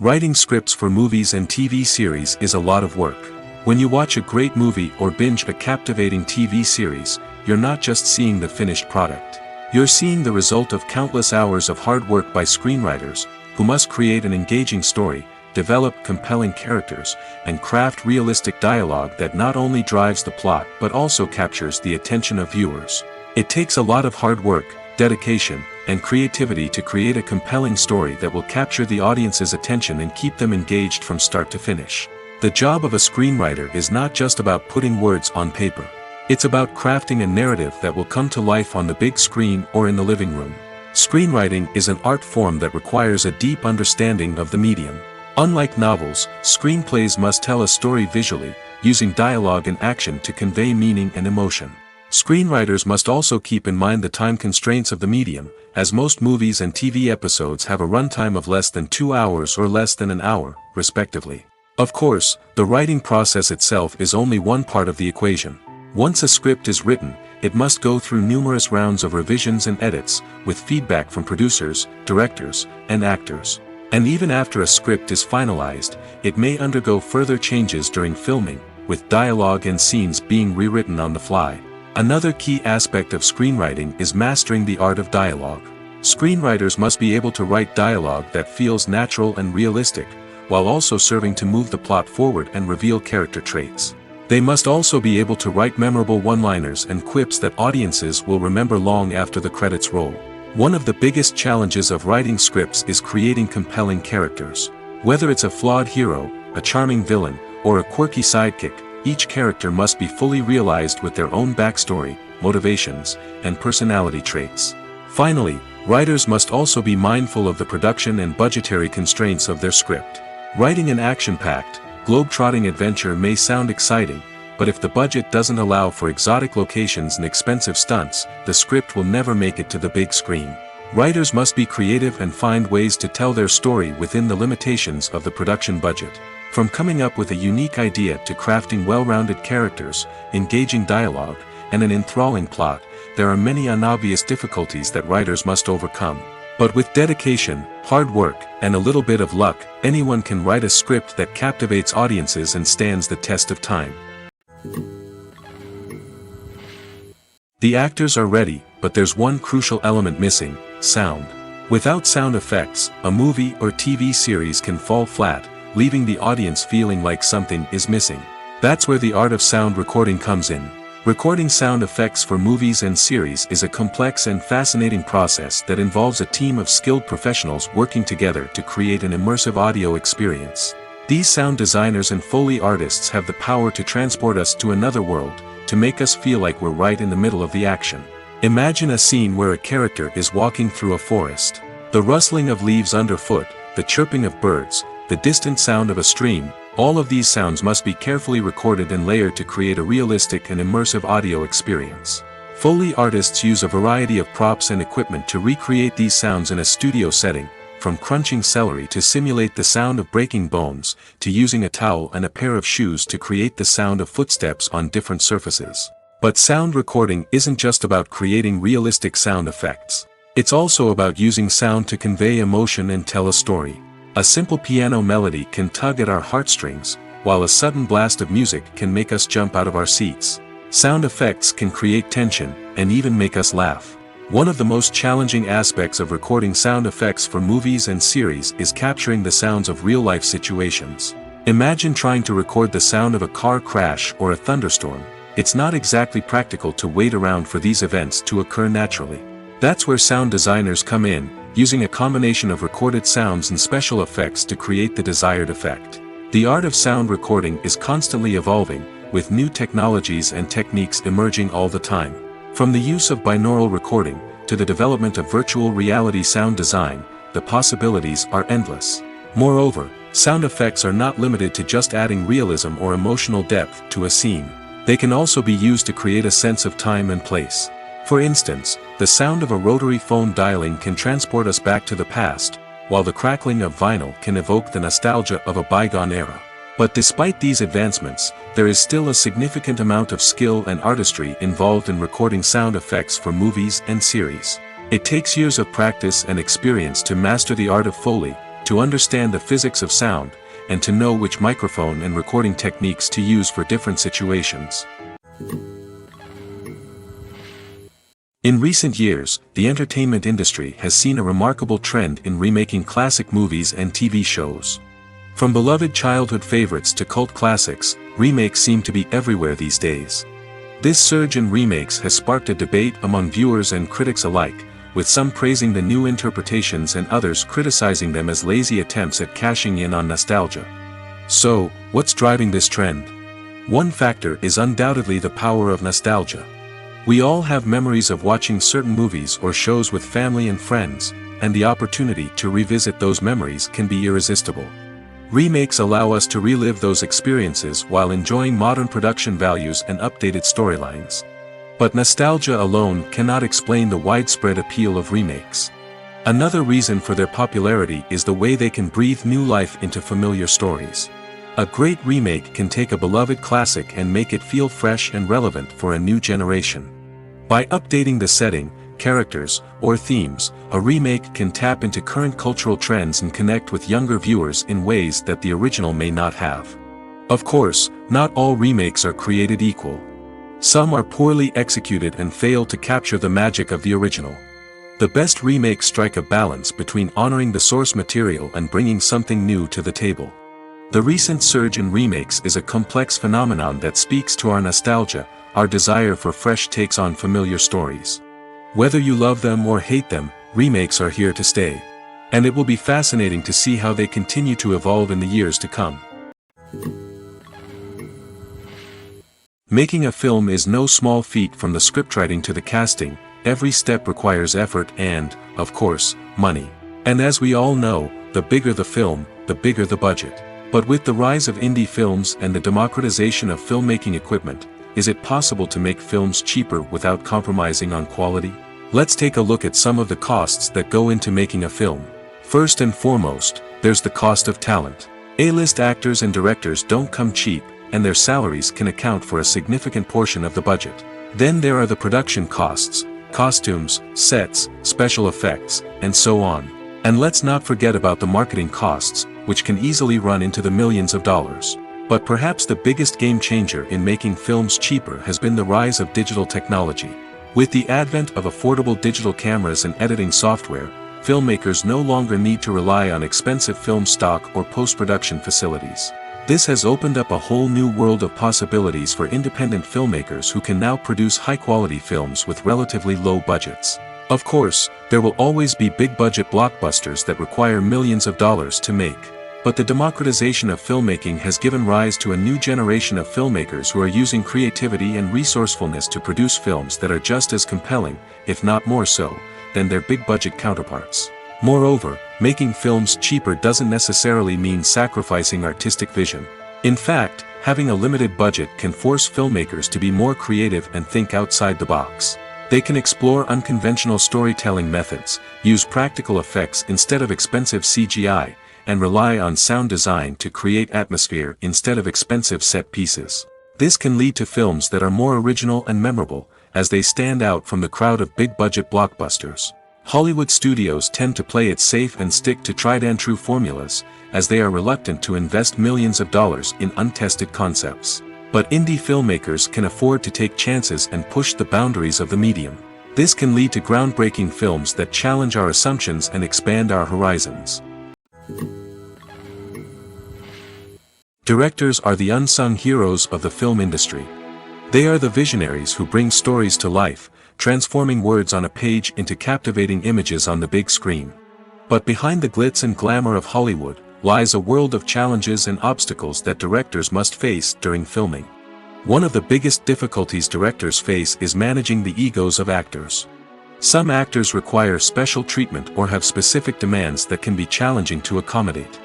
Writing scripts for movies and TV series is a lot of work. When you watch a great movie or binge a captivating TV series, you're not just seeing the finished product. You're seeing the result of countless hours of hard work by screenwriters, who must create an engaging story, develop compelling characters, and craft realistic dialogue that not only drives the plot but also captures the attention of viewers. It takes a lot of hard work, dedication, and creativity to create a compelling story that will capture the audience's attention and keep them engaged from start to finish. The job of a screenwriter is not just about putting words on paper. It's about crafting a narrative that will come to life on the big screen or in the living room. Screenwriting is an art form that requires a deep understanding of the medium. Unlike novels, screenplays must tell a story visually, using dialogue and action to convey meaning and emotion. Screenwriters must also keep in mind the time constraints of the medium, as most movies and TV episodes have a runtime of less than 2 hours or less than an hour, respectively. Of course, the writing process itself is only one part of the equation. Once a script is written, it must go through numerous rounds of revisions and edits, with feedback from producers, directors, and actors. And even after a script is finalized, it may undergo further changes during filming, with dialogue and scenes being rewritten on the fly. Another key aspect of screenwriting is mastering the art of dialogue. Screenwriters must be able to write dialogue that feels natural and realistic, while also serving to move the plot forward and reveal character traits. They must also be able to write memorable one-liners and quips that audiences will remember long after the credits roll. One of the biggest challenges of writing scripts is creating compelling characters. Whether it's a flawed hero, a charming villain, or a quirky sidekick, each character must be fully realized with their own backstory, motivations, and personality traits. Finally, writers must also be mindful of the production and budgetary constraints of their script. Writing an action-packed, globe-trotting adventure may sound exciting, but if the budget doesn't allow for exotic locations and expensive stunts, the script will never make it to the big screen. Writers must be creative and find ways to tell their story within the limitations of the production budget. From coming up with a unique idea to crafting well-rounded characters, engaging dialogue, and an enthralling plot, there are many unobvious difficulties that writers must overcome. But with dedication, hard work, and a little bit of luck, anyone can write a script that captivates audiences and stands the test of time. The actors are ready, but there's one crucial element missing: sound. Without sound effects, a movie or TV series can fall flat, leaving the audience feeling like something is missing. That's where the art of sound recording comes in. Recording sound effects for movies and series is a complex and fascinating process that involves a team of skilled professionals working together to create an immersive audio experience. These sound designers and Foley artists have the power to transport us to another world, to make us feel like we're right in the middle of the action. Imagine a scene where a character is walking through a forest. The rustling of leaves underfoot, the chirping of birds, the distant sound of a stream, all of these sounds must be carefully recorded and layered to create a realistic and immersive audio experience. Foley artists use a variety of props and equipment to recreate these sounds in a studio setting, from crunching celery to simulate the sound of breaking bones, to using a towel and a pair of shoes to create the sound of footsteps on different surfaces. But sound recording isn't just about creating realistic sound effects. It's also about using sound to convey emotion and tell a story. A simple piano melody can tug at our heartstrings, while a sudden blast of music can make us jump out of our seats. Sound effects can create tension, and even make us laugh. One of the most challenging aspects of recording sound effects for movies and series is capturing the sounds of real-life situations. Imagine trying to record the sound of a car crash or a thunderstorm. It's not exactly practical to wait around for these events to occur naturally. That's where sound designers come in, using a combination of recorded sounds and special effects to create the desired effect. The art of sound recording is constantly evolving, with new technologies and techniques emerging all the time. From the use of binaural recording, to the development of virtual reality sound design, the possibilities are endless. Moreover, sound effects are not limited to just adding realism or emotional depth to a scene. They can also be used to create a sense of time and place. For instance, the sound of a rotary phone dialing can transport us back to the past, while the crackling of vinyl can evoke the nostalgia of a bygone era. But despite these advancements, there is still a significant amount of skill and artistry involved in recording sound effects for movies and series. It takes years of practice and experience to master the art of Foley, to understand the physics of sound, and to know which microphone and recording techniques to use for different situations. In recent years, the entertainment industry has seen a remarkable trend in remaking classic movies and TV shows. From beloved childhood favorites to cult classics, remakes seem to be everywhere these days. This surge in remakes has sparked a debate among viewers and critics alike, with some praising the new interpretations and others criticizing them as lazy attempts at cashing in on nostalgia. So, what's driving this trend? One factor is undoubtedly the power of nostalgia. We all have memories of watching certain movies or shows with family and friends, and the opportunity to revisit those memories can be irresistible. Remakes allow us to relive those experiences while enjoying modern production values and updated storylines. But nostalgia alone cannot explain the widespread appeal of remakes. Another reason for their popularity is the way they can breathe new life into familiar stories. A great remake can take a beloved classic and make it feel fresh and relevant for a new generation. By updating the setting, characters, or themes, a remake can tap into current cultural trends and connect with younger viewers in ways that the original may not have. Of course, not all remakes are created equal. Some are poorly executed and fail to capture the magic of the original. The best remakes strike a balance between honoring the source material and bringing something new to the table. The recent surge in remakes is a complex phenomenon that speaks to our nostalgia, our desire for fresh takes on familiar stories. Whether you love them or hate them, remakes are here to stay. And it will be fascinating to see how they continue to evolve in the years to come. Making a film is no small feat. From the scriptwriting to the casting, every step requires effort and, of course, money. And as we all know, the bigger the film, the bigger the budget. But with the rise of indie films and the democratization of filmmaking equipment, is it possible to make films cheaper without compromising on quality? Let's take a look at some of the costs that go into making a film. First and foremost, there's the cost of talent. A-list actors and directors don't come cheap, and their salaries can account for a significant portion of the budget. Then there are the production costs, costumes, sets, special effects, and so on. And let's not forget about the marketing costs, which can easily run into the millions of dollars. But perhaps the biggest game changer in making films cheaper has been the rise of digital technology. With the advent of affordable digital cameras and editing software, filmmakers no longer need to rely on expensive film stock or post-production facilities. This has opened up a whole new world of possibilities for independent filmmakers who can now produce high-quality films with relatively low budgets. Of course, there will always be big-budget blockbusters that require millions of dollars to make. But the democratization of filmmaking has given rise to a new generation of filmmakers who are using creativity and resourcefulness to produce films that are just as compelling, if not more so, than their big-budget counterparts. Moreover, making films cheaper doesn't necessarily mean sacrificing artistic vision. In fact, having a limited budget can force filmmakers to be more creative and think outside the box. They can explore unconventional storytelling methods, use practical effects instead of expensive CGI, and rely on sound design to create atmosphere instead of expensive set pieces. This can lead to films that are more original and memorable, as they stand out from the crowd of big-budget blockbusters. Hollywood studios tend to play it safe and stick to tried-and-true formulas, as they are reluctant to invest millions of dollars in untested concepts. But indie filmmakers can afford to take chances and push the boundaries of the medium. This can lead to groundbreaking films that challenge our assumptions and expand our horizons. Directors are the unsung heroes of the film industry. They are the visionaries who bring stories to life, transforming words on a page into captivating images on the big screen. But behind the glitz and glamour of Hollywood lies a world of challenges and obstacles that directors must face during filming. One of the biggest difficulties directors face is managing the egos of actors. Some actors require special treatment or have specific demands that can be challenging to accommodate.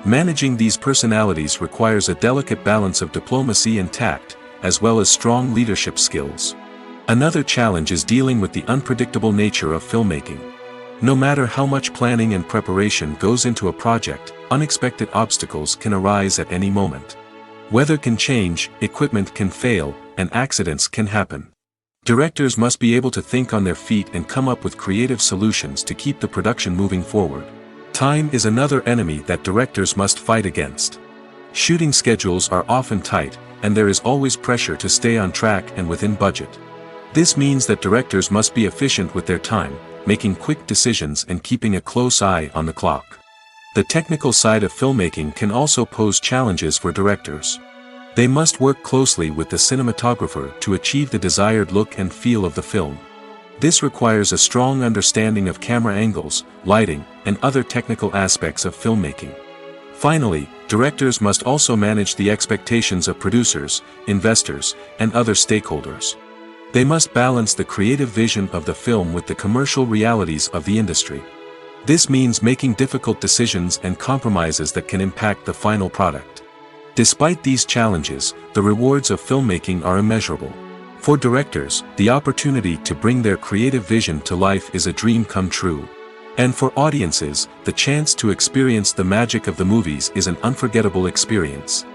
Managing these personalities requires a delicate balance of diplomacy and tact, as well as strong leadership skills. Another challenge is dealing with the unpredictable nature of filmmaking. No matter how much planning and preparation goes into a project, unexpected obstacles can arise at any moment. Weather can change, equipment can fail, and accidents can happen. Directors must be able to think on their feet and come up with creative solutions to keep the production moving forward. Time is another enemy that directors must fight against. Shooting schedules are often tight, and there is always pressure to stay on track and within budget. This means that directors must be efficient with their time, making quick decisions and keeping a close eye on the clock. The technical side of filmmaking can also pose challenges for directors. They must work closely with the cinematographer to achieve the desired look and feel of the film. This requires a strong understanding of camera angles, lighting, and other technical aspects of filmmaking. Finally, directors must also manage the expectations of producers, investors, and other stakeholders. They must balance the creative vision of the film with the commercial realities of the industry. This means making difficult decisions and compromises that can impact the final product. Despite these challenges, the rewards of filmmaking are immeasurable. For directors, the opportunity to bring their creative vision to life is a dream come true. And for audiences, the chance to experience the magic of the movies is an unforgettable experience.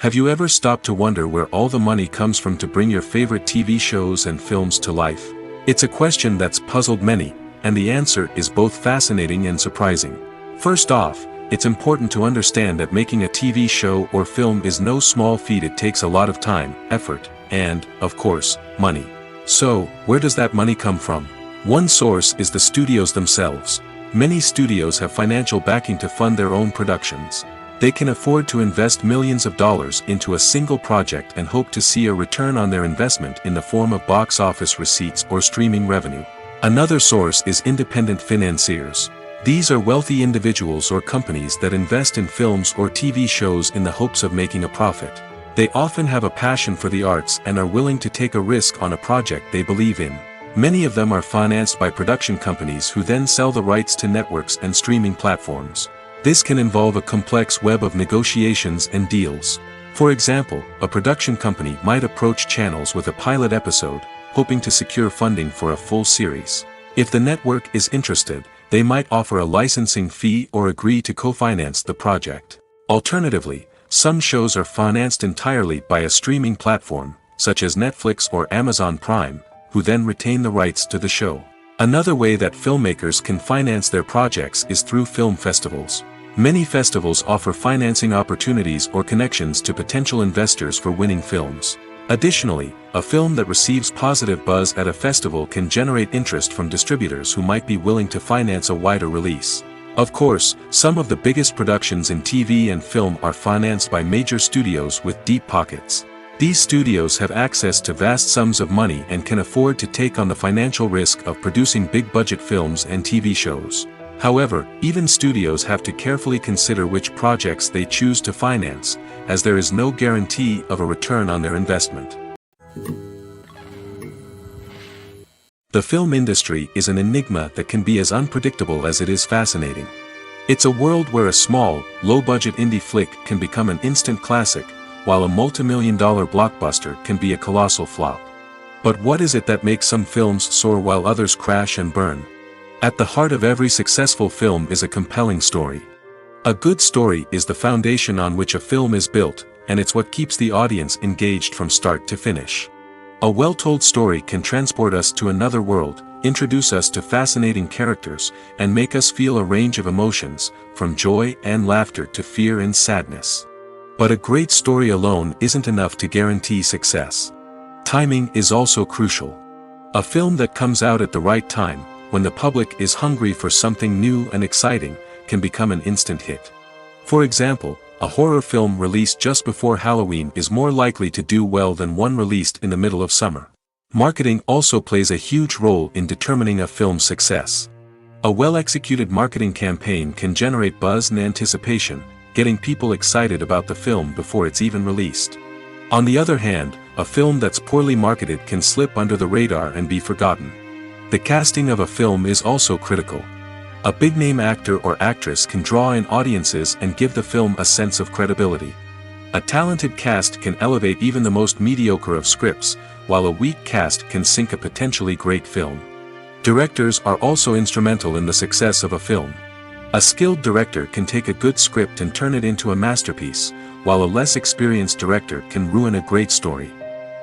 Have you ever stopped to wonder where all the money comes from to bring your favorite TV shows and films to life? It's a question that's puzzled many, and the answer is both fascinating and surprising. First off, it's important to understand that making a TV show or film is no small feat. It takes a lot of time, effort, and, of course, money. So, where does that money come from? One source is the studios themselves. Many studios have financial backing to fund their own productions. They can afford to invest millions of dollars into a single project and hope to see a return on their investment in the form of box office receipts or streaming revenue. Another source is independent financiers. These are wealthy individuals or companies that invest in films or TV shows in the hopes of making a profit. They often have a passion for the arts and are willing to take a risk on a project they believe in. Many of them are financed by production companies who then sell the rights to networks and streaming platforms. This can involve a complex web of negotiations and deals. For example, a production company might approach channels with a pilot episode, hoping to secure funding for a full series. If the network is interested, they might offer a licensing fee or agree to co-finance the project. Alternatively, some shows are financed entirely by a streaming platform, such as Netflix or Amazon Prime, who then retain the rights to the show. Another way that filmmakers can finance their projects is through film festivals. Many festivals offer financing opportunities or connections to potential investors for winning films. Additionally, a film that receives positive buzz at a festival can generate interest from distributors who might be willing to finance a wider release. Of course, some of the biggest productions in TV and film are financed by major studios with deep pockets. These studios have access to vast sums of money and can afford to take on the financial risk of producing big-budget films and TV shows. However, even studios have to carefully consider which projects they choose to finance, as there is no guarantee of a return on their investment. The film industry is an enigma that can be as unpredictable as it is fascinating. It's a world where a small, low-budget indie flick can become an instant classic, while a multi-million-dollar blockbuster can be a colossal flop. But what is it that makes some films soar while others crash and burn? At the heart of every successful film is a compelling story. A good story is the foundation on which a film is built, and it's what keeps the audience engaged from start to finish. A well-told story can transport us to another world, introduce us to fascinating characters, and make us feel a range of emotions, from joy and laughter to fear and sadness. But a great story alone isn't enough to guarantee success. Timing is also crucial. A film that comes out at the right time, when the public is hungry for something new and exciting, can become an instant hit. For example, a horror film released just before Halloween is more likely to do well than one released in the middle of summer. Marketing also plays a huge role in determining a film's success. A well-executed marketing campaign can generate buzz and anticipation, getting people excited about the film before it's even released. On the other hand, a film that's poorly marketed can slip under the radar and be forgotten. The casting of a film is also critical. A big-name actor or actress can draw in audiences and give the film a sense of credibility. A talented cast can elevate even the most mediocre of scripts, while a weak cast can sink a potentially great film. Directors are also instrumental in the success of a film. A skilled director can take a good script and turn it into a masterpiece, while a less experienced director can ruin a great story.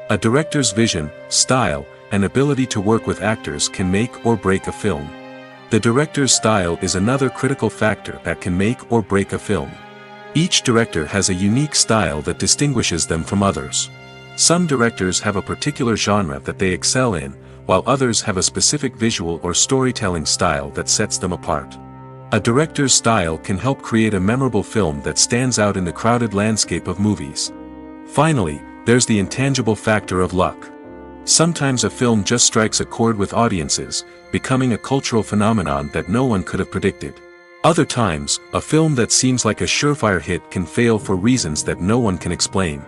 A director's vision, style, and ability to work with actors can make or break a film. The director's style is another critical factor that can make or break a film. Each director has a unique style that distinguishes them from others. Some directors have a particular genre that they excel in, while others have a specific visual or storytelling style that sets them apart. A director's style can help create a memorable film that stands out in the crowded landscape of movies. Finally, there's the intangible factor of luck. Sometimes a film just strikes a chord with audiences, becoming a cultural phenomenon that no one could have predicted. Other times, a film that seems like a surefire hit can fail for reasons that no one can explain.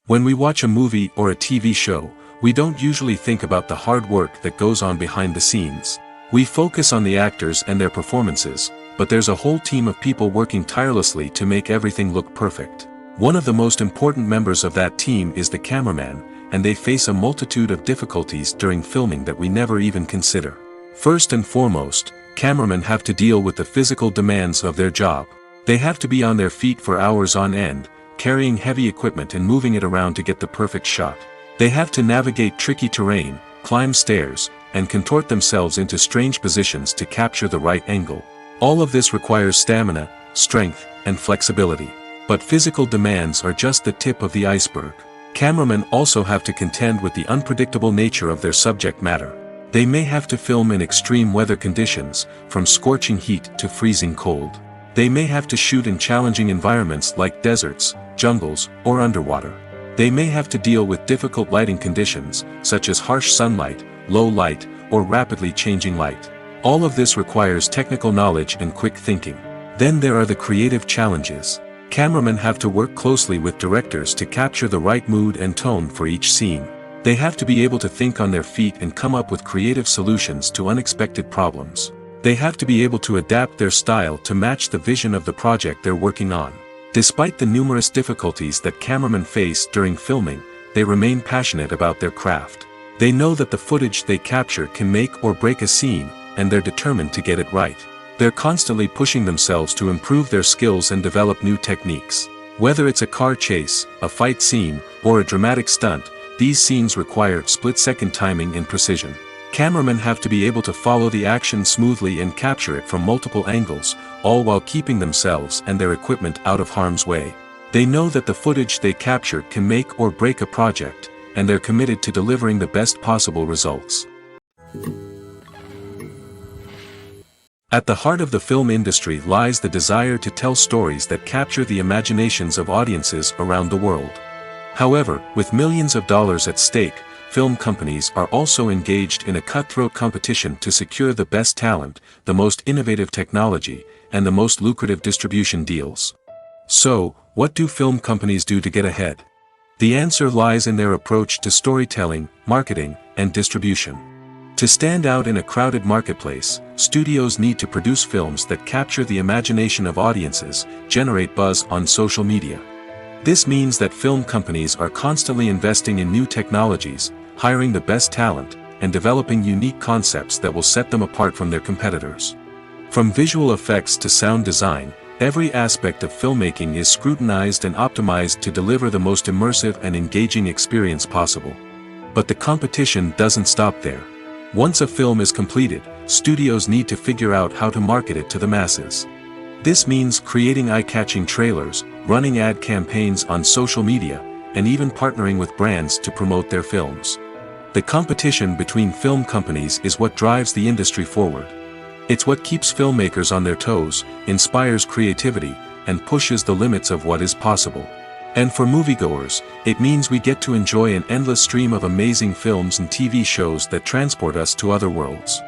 When we watch a movie or a TV show, we don't usually think about the hard work that goes on behind the scenes. We focus on the actors and their performances, but there's a whole team of people working tirelessly to make everything look perfect. One of the most important members of that team is the cameraman, and they face a multitude of difficulties during filming that we never even consider. First and foremost, cameramen have to deal with the physical demands of their job. They have to be on their feet for hours on end, carrying heavy equipment and moving it around to get the perfect shot. They have to navigate tricky terrain, climb stairs, and contort themselves into strange positions to capture the right angle. All of this requires stamina, strength, and flexibility. But physical demands are just the tip of the iceberg. Cameramen also have to contend with the unpredictable nature of their subject matter. They may have to film in extreme weather conditions, from scorching heat to freezing cold. They may have to shoot in challenging environments like deserts, jungles, or underwater. They may have to deal with difficult lighting conditions, such as harsh sunlight, low light, or rapidly changing light. All of this requires technical knowledge and quick thinking. Then there are the creative challenges. Cameramen have to work closely with directors to capture the right mood and tone for each scene. They have to be able to think on their feet and come up with creative solutions to unexpected problems. They have to be able to adapt their style to match the vision of the project they're working on. Despite the numerous difficulties that cameramen face during filming, they remain passionate about their craft. They know that the footage they capture can make or break a scene, and they're determined to get it right. They're constantly pushing themselves to improve their skills and develop new techniques. Whether it's a car chase, a fight scene, or a dramatic stunt, these scenes require split-second timing and precision. Cameramen have to be able to follow the action smoothly and capture it from multiple angles, all while keeping themselves and their equipment out of harm's way. They know that the footage they capture can make or break a project, and they're committed to delivering the best possible results. At the heart of the film industry lies the desire to tell stories that capture the imaginations of audiences around the world. However, with millions of dollars at stake, film companies are also engaged in a cutthroat competition to secure the best talent, the most innovative technology, and the most lucrative distribution deals. So, what do film companies do to get ahead? The answer lies in their approach to storytelling, marketing, and distribution. To stand out in a crowded marketplace, studios need to produce films that capture the imagination of audiences, generate buzz on social media. This means that film companies are constantly investing in new technologies, hiring the best talent, and developing unique concepts that will set them apart from their competitors. From visual effects to sound design, every aspect of filmmaking is scrutinized and optimized to deliver the most immersive and engaging experience possible. But the competition doesn't stop there. Once a film is completed, studios need to figure out how to market it to the masses. This means creating eye-catching trailers, running ad campaigns on social media, and even partnering with brands to promote their films. The competition between film companies is what drives the industry forward. It's what keeps filmmakers on their toes, inspires creativity, and pushes the limits of what is possible. And for moviegoers, it means we get to enjoy an endless stream of amazing films and TV shows that transport us to other worlds.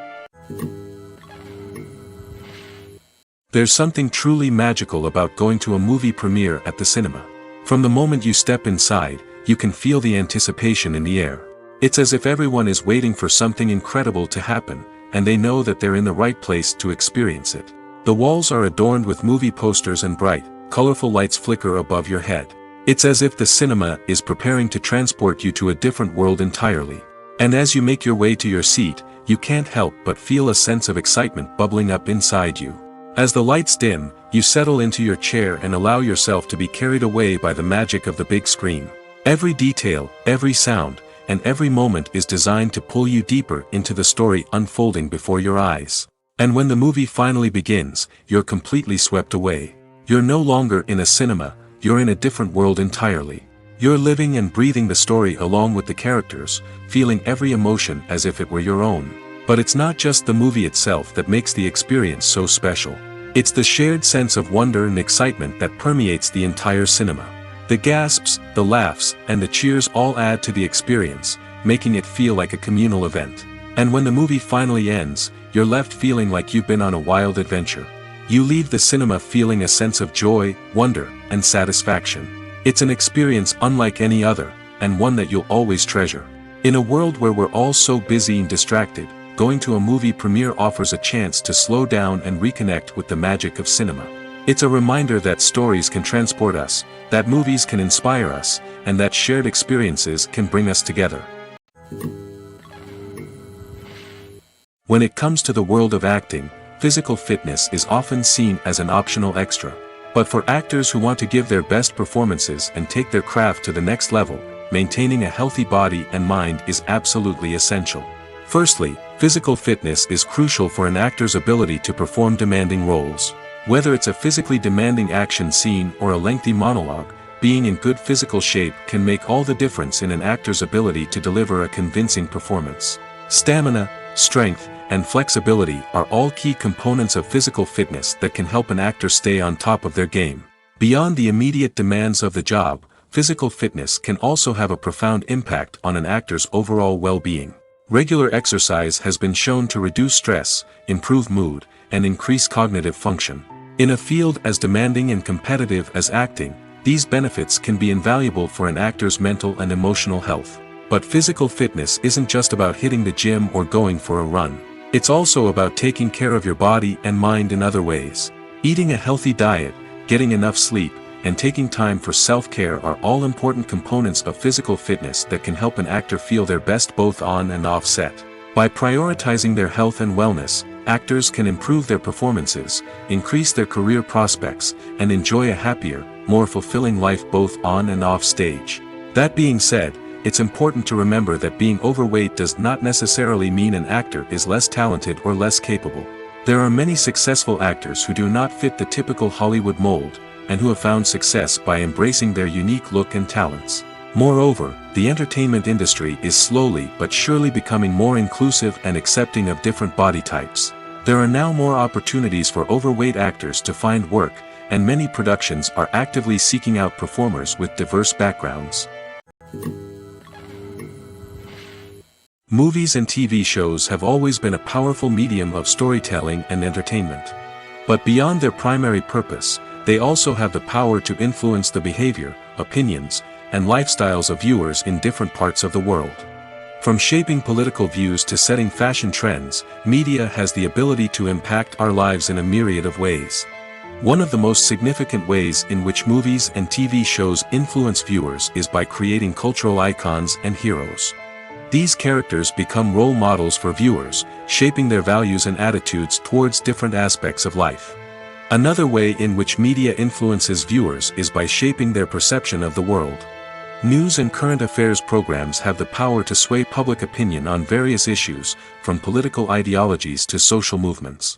There's something truly magical about going to a movie premiere at the cinema. From the moment you step inside, you can feel the anticipation in the air. It's as if everyone is waiting for something incredible to happen, and they know that they're in the right place to experience it. The walls are adorned with movie posters and bright, colorful lights flicker above your head. It's as if the cinema is preparing to transport you to a different world entirely. And as you make your way to your seat, you can't help but feel a sense of excitement bubbling up inside you. As the lights dim, you settle into your chair and allow yourself to be carried away by the magic of the big screen. Every detail, every sound, and every moment is designed to pull you deeper into the story unfolding before your eyes. And when the movie finally begins, you're completely swept away. You're no longer in a cinema, you're in a different world entirely. You're living and breathing the story along with the characters, feeling every emotion as if it were your own. But it's not just the movie itself that makes the experience so special. It's the shared sense of wonder and excitement that permeates the entire cinema. The gasps, the laughs, and the cheers all add to the experience, making it feel like a communal event. And when the movie finally ends, you're left feeling like you've been on a wild adventure. You leave the cinema feeling a sense of joy, wonder, and satisfaction. It's an experience unlike any other, and one that you'll always treasure. In a world where we're all so busy and distracted, going to a movie premiere offers a chance to slow down and reconnect with the magic of cinema. It's a reminder that stories can transport us, that movies can inspire us, and that shared experiences can bring us together. When it comes to the world of acting, physical fitness is often seen as an optional extra. But for actors who want to give their best performances and take their craft to the next level, maintaining a healthy body and mind is absolutely essential. Firstly, physical fitness is crucial for an actor's ability to perform demanding roles. Whether it's a physically demanding action scene or a lengthy monologue, being in good physical shape can make all the difference in an actor's ability to deliver a convincing performance. Stamina, strength, and flexibility are all key components of physical fitness that can help an actor stay on top of their game. Beyond the immediate demands of the job, physical fitness can also have a profound impact on an actor's overall well-being. Regular exercise has been shown to reduce stress, improve mood, and increase cognitive function. In a field as demanding and competitive as acting, these benefits can be invaluable for an actor's mental and emotional health. But physical fitness isn't just about hitting the gym or going for a run. It's also about taking care of your body and mind in other ways. Eating a healthy diet, getting enough sleep, and taking time for self-care are all important components of physical fitness that can help an actor feel their best both on and off set. By prioritizing their health and wellness, actors can improve their performances, increase their career prospects, and enjoy a happier, more fulfilling life both on and off stage. That being said, it's important to remember that being overweight does not necessarily mean an actor is less talented or less capable. There are many successful actors who do not fit the typical Hollywood mold, and who have found success by embracing their unique look and talents. Moreover, the entertainment industry is slowly but surely becoming more inclusive and accepting of different body types. There are now more opportunities for overweight actors to find work, and many productions are actively seeking out performers with diverse backgrounds. Movies and TV shows have always been a powerful medium of storytelling and entertainment. But beyond their primary purpose, they also have the power to influence the behavior, opinions, and lifestyles of viewers in different parts of the world. From shaping political views to setting fashion trends, media has the ability to impact our lives in a myriad of ways. One of the most significant ways in which movies and TV shows influence viewers is by creating cultural icons and heroes. These characters become role models for viewers, shaping their values and attitudes towards different aspects of life. Another way in which media influences viewers is by shaping their perception of the world. News and current affairs programs have the power to sway public opinion on various issues, from political ideologies to social movements.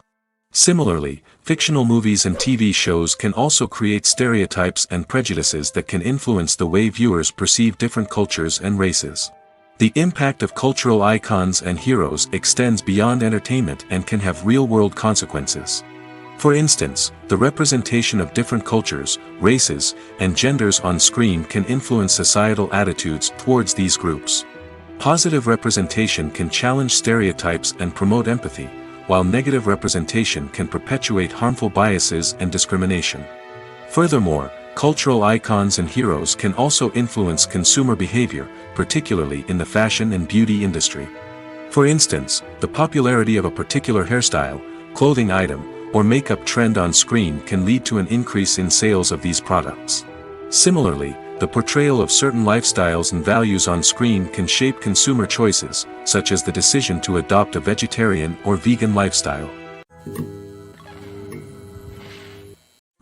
Similarly, fictional movies and TV shows can also create stereotypes and prejudices that can influence the way viewers perceive different cultures and races. The impact of cultural icons and heroes extends beyond entertainment and can have real-world consequences. For instance, the representation of different cultures, races, and genders on screen can influence societal attitudes towards these groups. Positive representation can challenge stereotypes and promote empathy, while negative representation can perpetuate harmful biases and discrimination. Furthermore, cultural icons and heroes can also influence consumer behavior, particularly in the fashion and beauty industry. For instance, the popularity of a particular hairstyle, clothing item, or makeup trend on screen can lead to an increase in sales of these products. Similarly, the portrayal of certain lifestyles and values on screen can shape consumer choices, such as the decision to adopt a vegetarian or vegan lifestyle.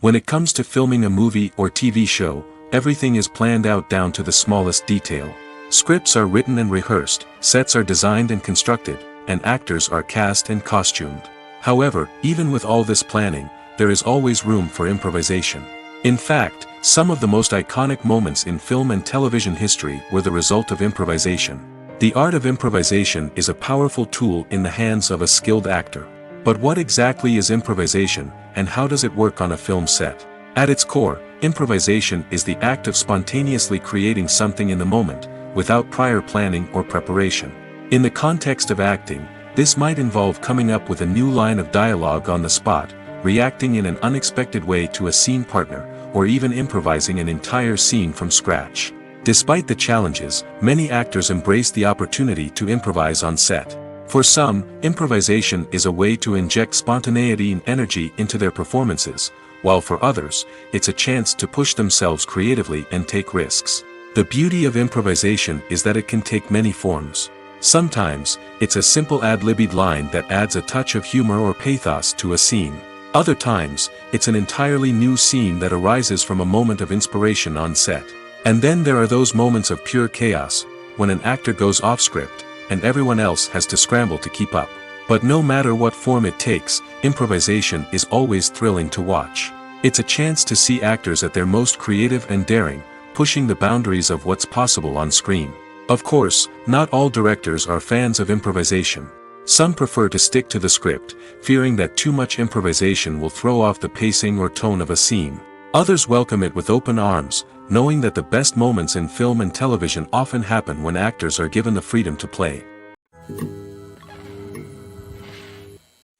When it comes to filming a movie or TV show, everything is planned out down to the smallest detail. Scripts are written and rehearsed, sets are designed and constructed, and actors are cast and costumed. However, even with all this planning, there is always room for improvisation. In fact, some of the most iconic moments in film and television history were the result of improvisation. The art of improvisation is a powerful tool in the hands of a skilled actor. But what exactly is improvisation, and how does it work on a film set? At its core, improvisation is the act of spontaneously creating something in the moment, without prior planning or preparation. In the context of acting, this might involve coming up with a new line of dialogue on the spot, reacting in an unexpected way to a scene partner, or even improvising an entire scene from scratch. Despite the challenges, many actors embrace the opportunity to improvise on set. For some, improvisation is a way to inject spontaneity and energy into their performances, while for others, it's a chance to push themselves creatively and take risks. The beauty of improvisation is that it can take many forms. Sometimes, it's a simple ad-libbed line that adds a touch of humor or pathos to a scene. Other times, it's an entirely new scene that arises from a moment of inspiration on set. And then there are those moments of pure chaos, when an actor goes off script, and everyone else has to scramble to keep up. But no matter what form it takes, improvisation is always thrilling to watch. It's a chance to see actors at their most creative and daring, pushing the boundaries of what's possible on screen. Of course, not all directors are fans of improvisation. Some prefer to stick to the script, fearing that too much improvisation will throw off the pacing or tone of a scene. Others welcome it with open arms, knowing that the best moments in film and television often happen when actors are given the freedom to play.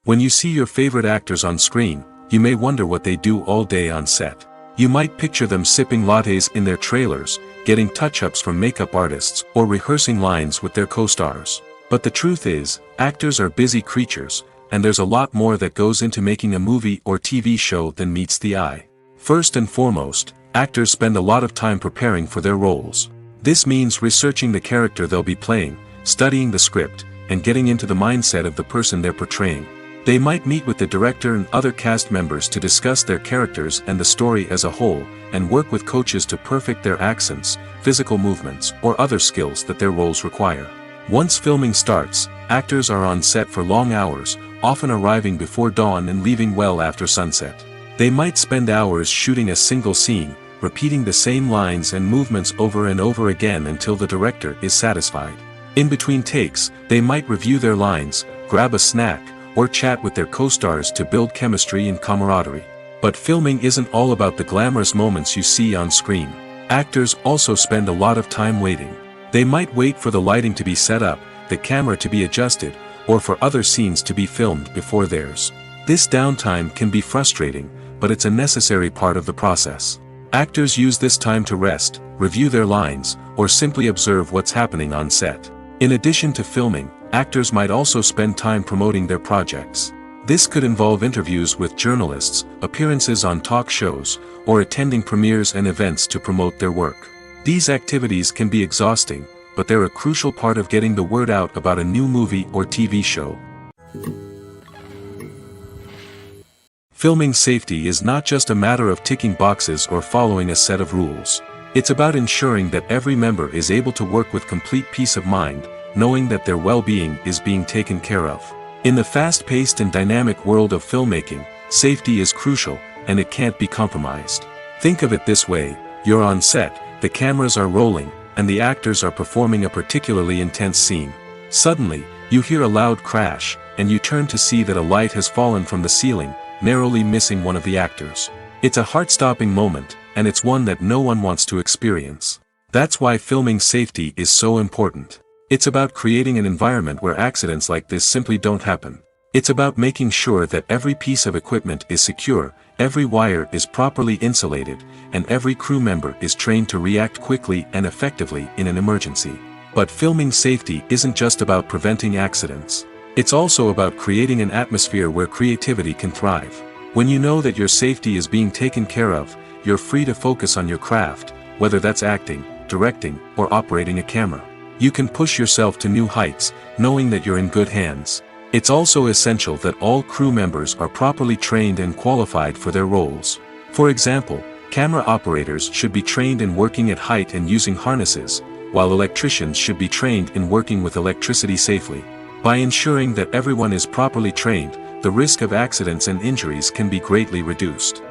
When you see your favorite actors on screen, you may wonder what they do all day on set. You might picture them sipping lattes in their trailers, getting touch-ups from makeup artists, or rehearsing lines with their co-stars. But the truth is, actors are busy creatures, and there's a lot more that goes into making a movie or TV show than meets the eye. First and foremost, actors spend a lot of time preparing for their roles. This means researching the character they'll be playing, studying the script, and getting into the mindset of the person they're portraying. They might meet with the director and other cast members to discuss their characters and the story as a whole, and work with coaches to perfect their accents, physical movements, or other skills that their roles require. Once filming starts, actors are on set for long hours, often arriving before dawn and leaving well after sunset. They might spend hours shooting a single scene, repeating the same lines and movements over and over again until the director is satisfied. In between takes, they might review their lines, grab a snack, or chat with their co-stars to build chemistry and camaraderie. But filming isn't all about the glamorous moments you see on screen. Actors also spend a lot of time waiting. They might wait for the lighting to be set up, the camera to be adjusted, or for other scenes to be filmed before theirs. This downtime can be frustrating, but it's a necessary part of the process. Actors use this time to rest, review their lines, or simply observe what's happening on set. In addition to filming, actors might also spend time promoting their projects. This could involve interviews with journalists, appearances on talk shows, or attending premieres and events to promote their work. These activities can be exhausting, but they're a crucial part of getting the word out about a new movie or TV show. Filming safety is not just a matter of ticking boxes or following a set of rules. It's about ensuring that every member is able to work with complete peace of mind, knowing that their well-being is being taken care of. In the fast-paced and dynamic world of filmmaking, safety is crucial, and it can't be compromised. Think of it this way: you're on set, the cameras are rolling, and the actors are performing a particularly intense scene. Suddenly, you hear a loud crash, and you turn to see that a light has fallen from the ceiling, narrowly missing one of the actors. It's a heart-stopping moment, and it's one that no one wants to experience. That's why filming safety is so important. It's about creating an environment where accidents like this simply don't happen. It's about making sure that every piece of equipment is secure, every wire is properly insulated, and every crew member is trained to react quickly and effectively in an emergency. But filming safety isn't just about preventing accidents. It's also about creating an atmosphere where creativity can thrive. When you know that your safety is being taken care of, you're free to focus on your craft, whether that's acting, directing, or operating a camera. You can push yourself to new heights, knowing that you're in good hands. It's also essential that all crew members are properly trained and qualified for their roles. For example, camera operators should be trained in working at height and using harnesses, while electricians should be trained in working with electricity safely. By ensuring that everyone is properly trained, the risk of accidents and injuries can be greatly reduced.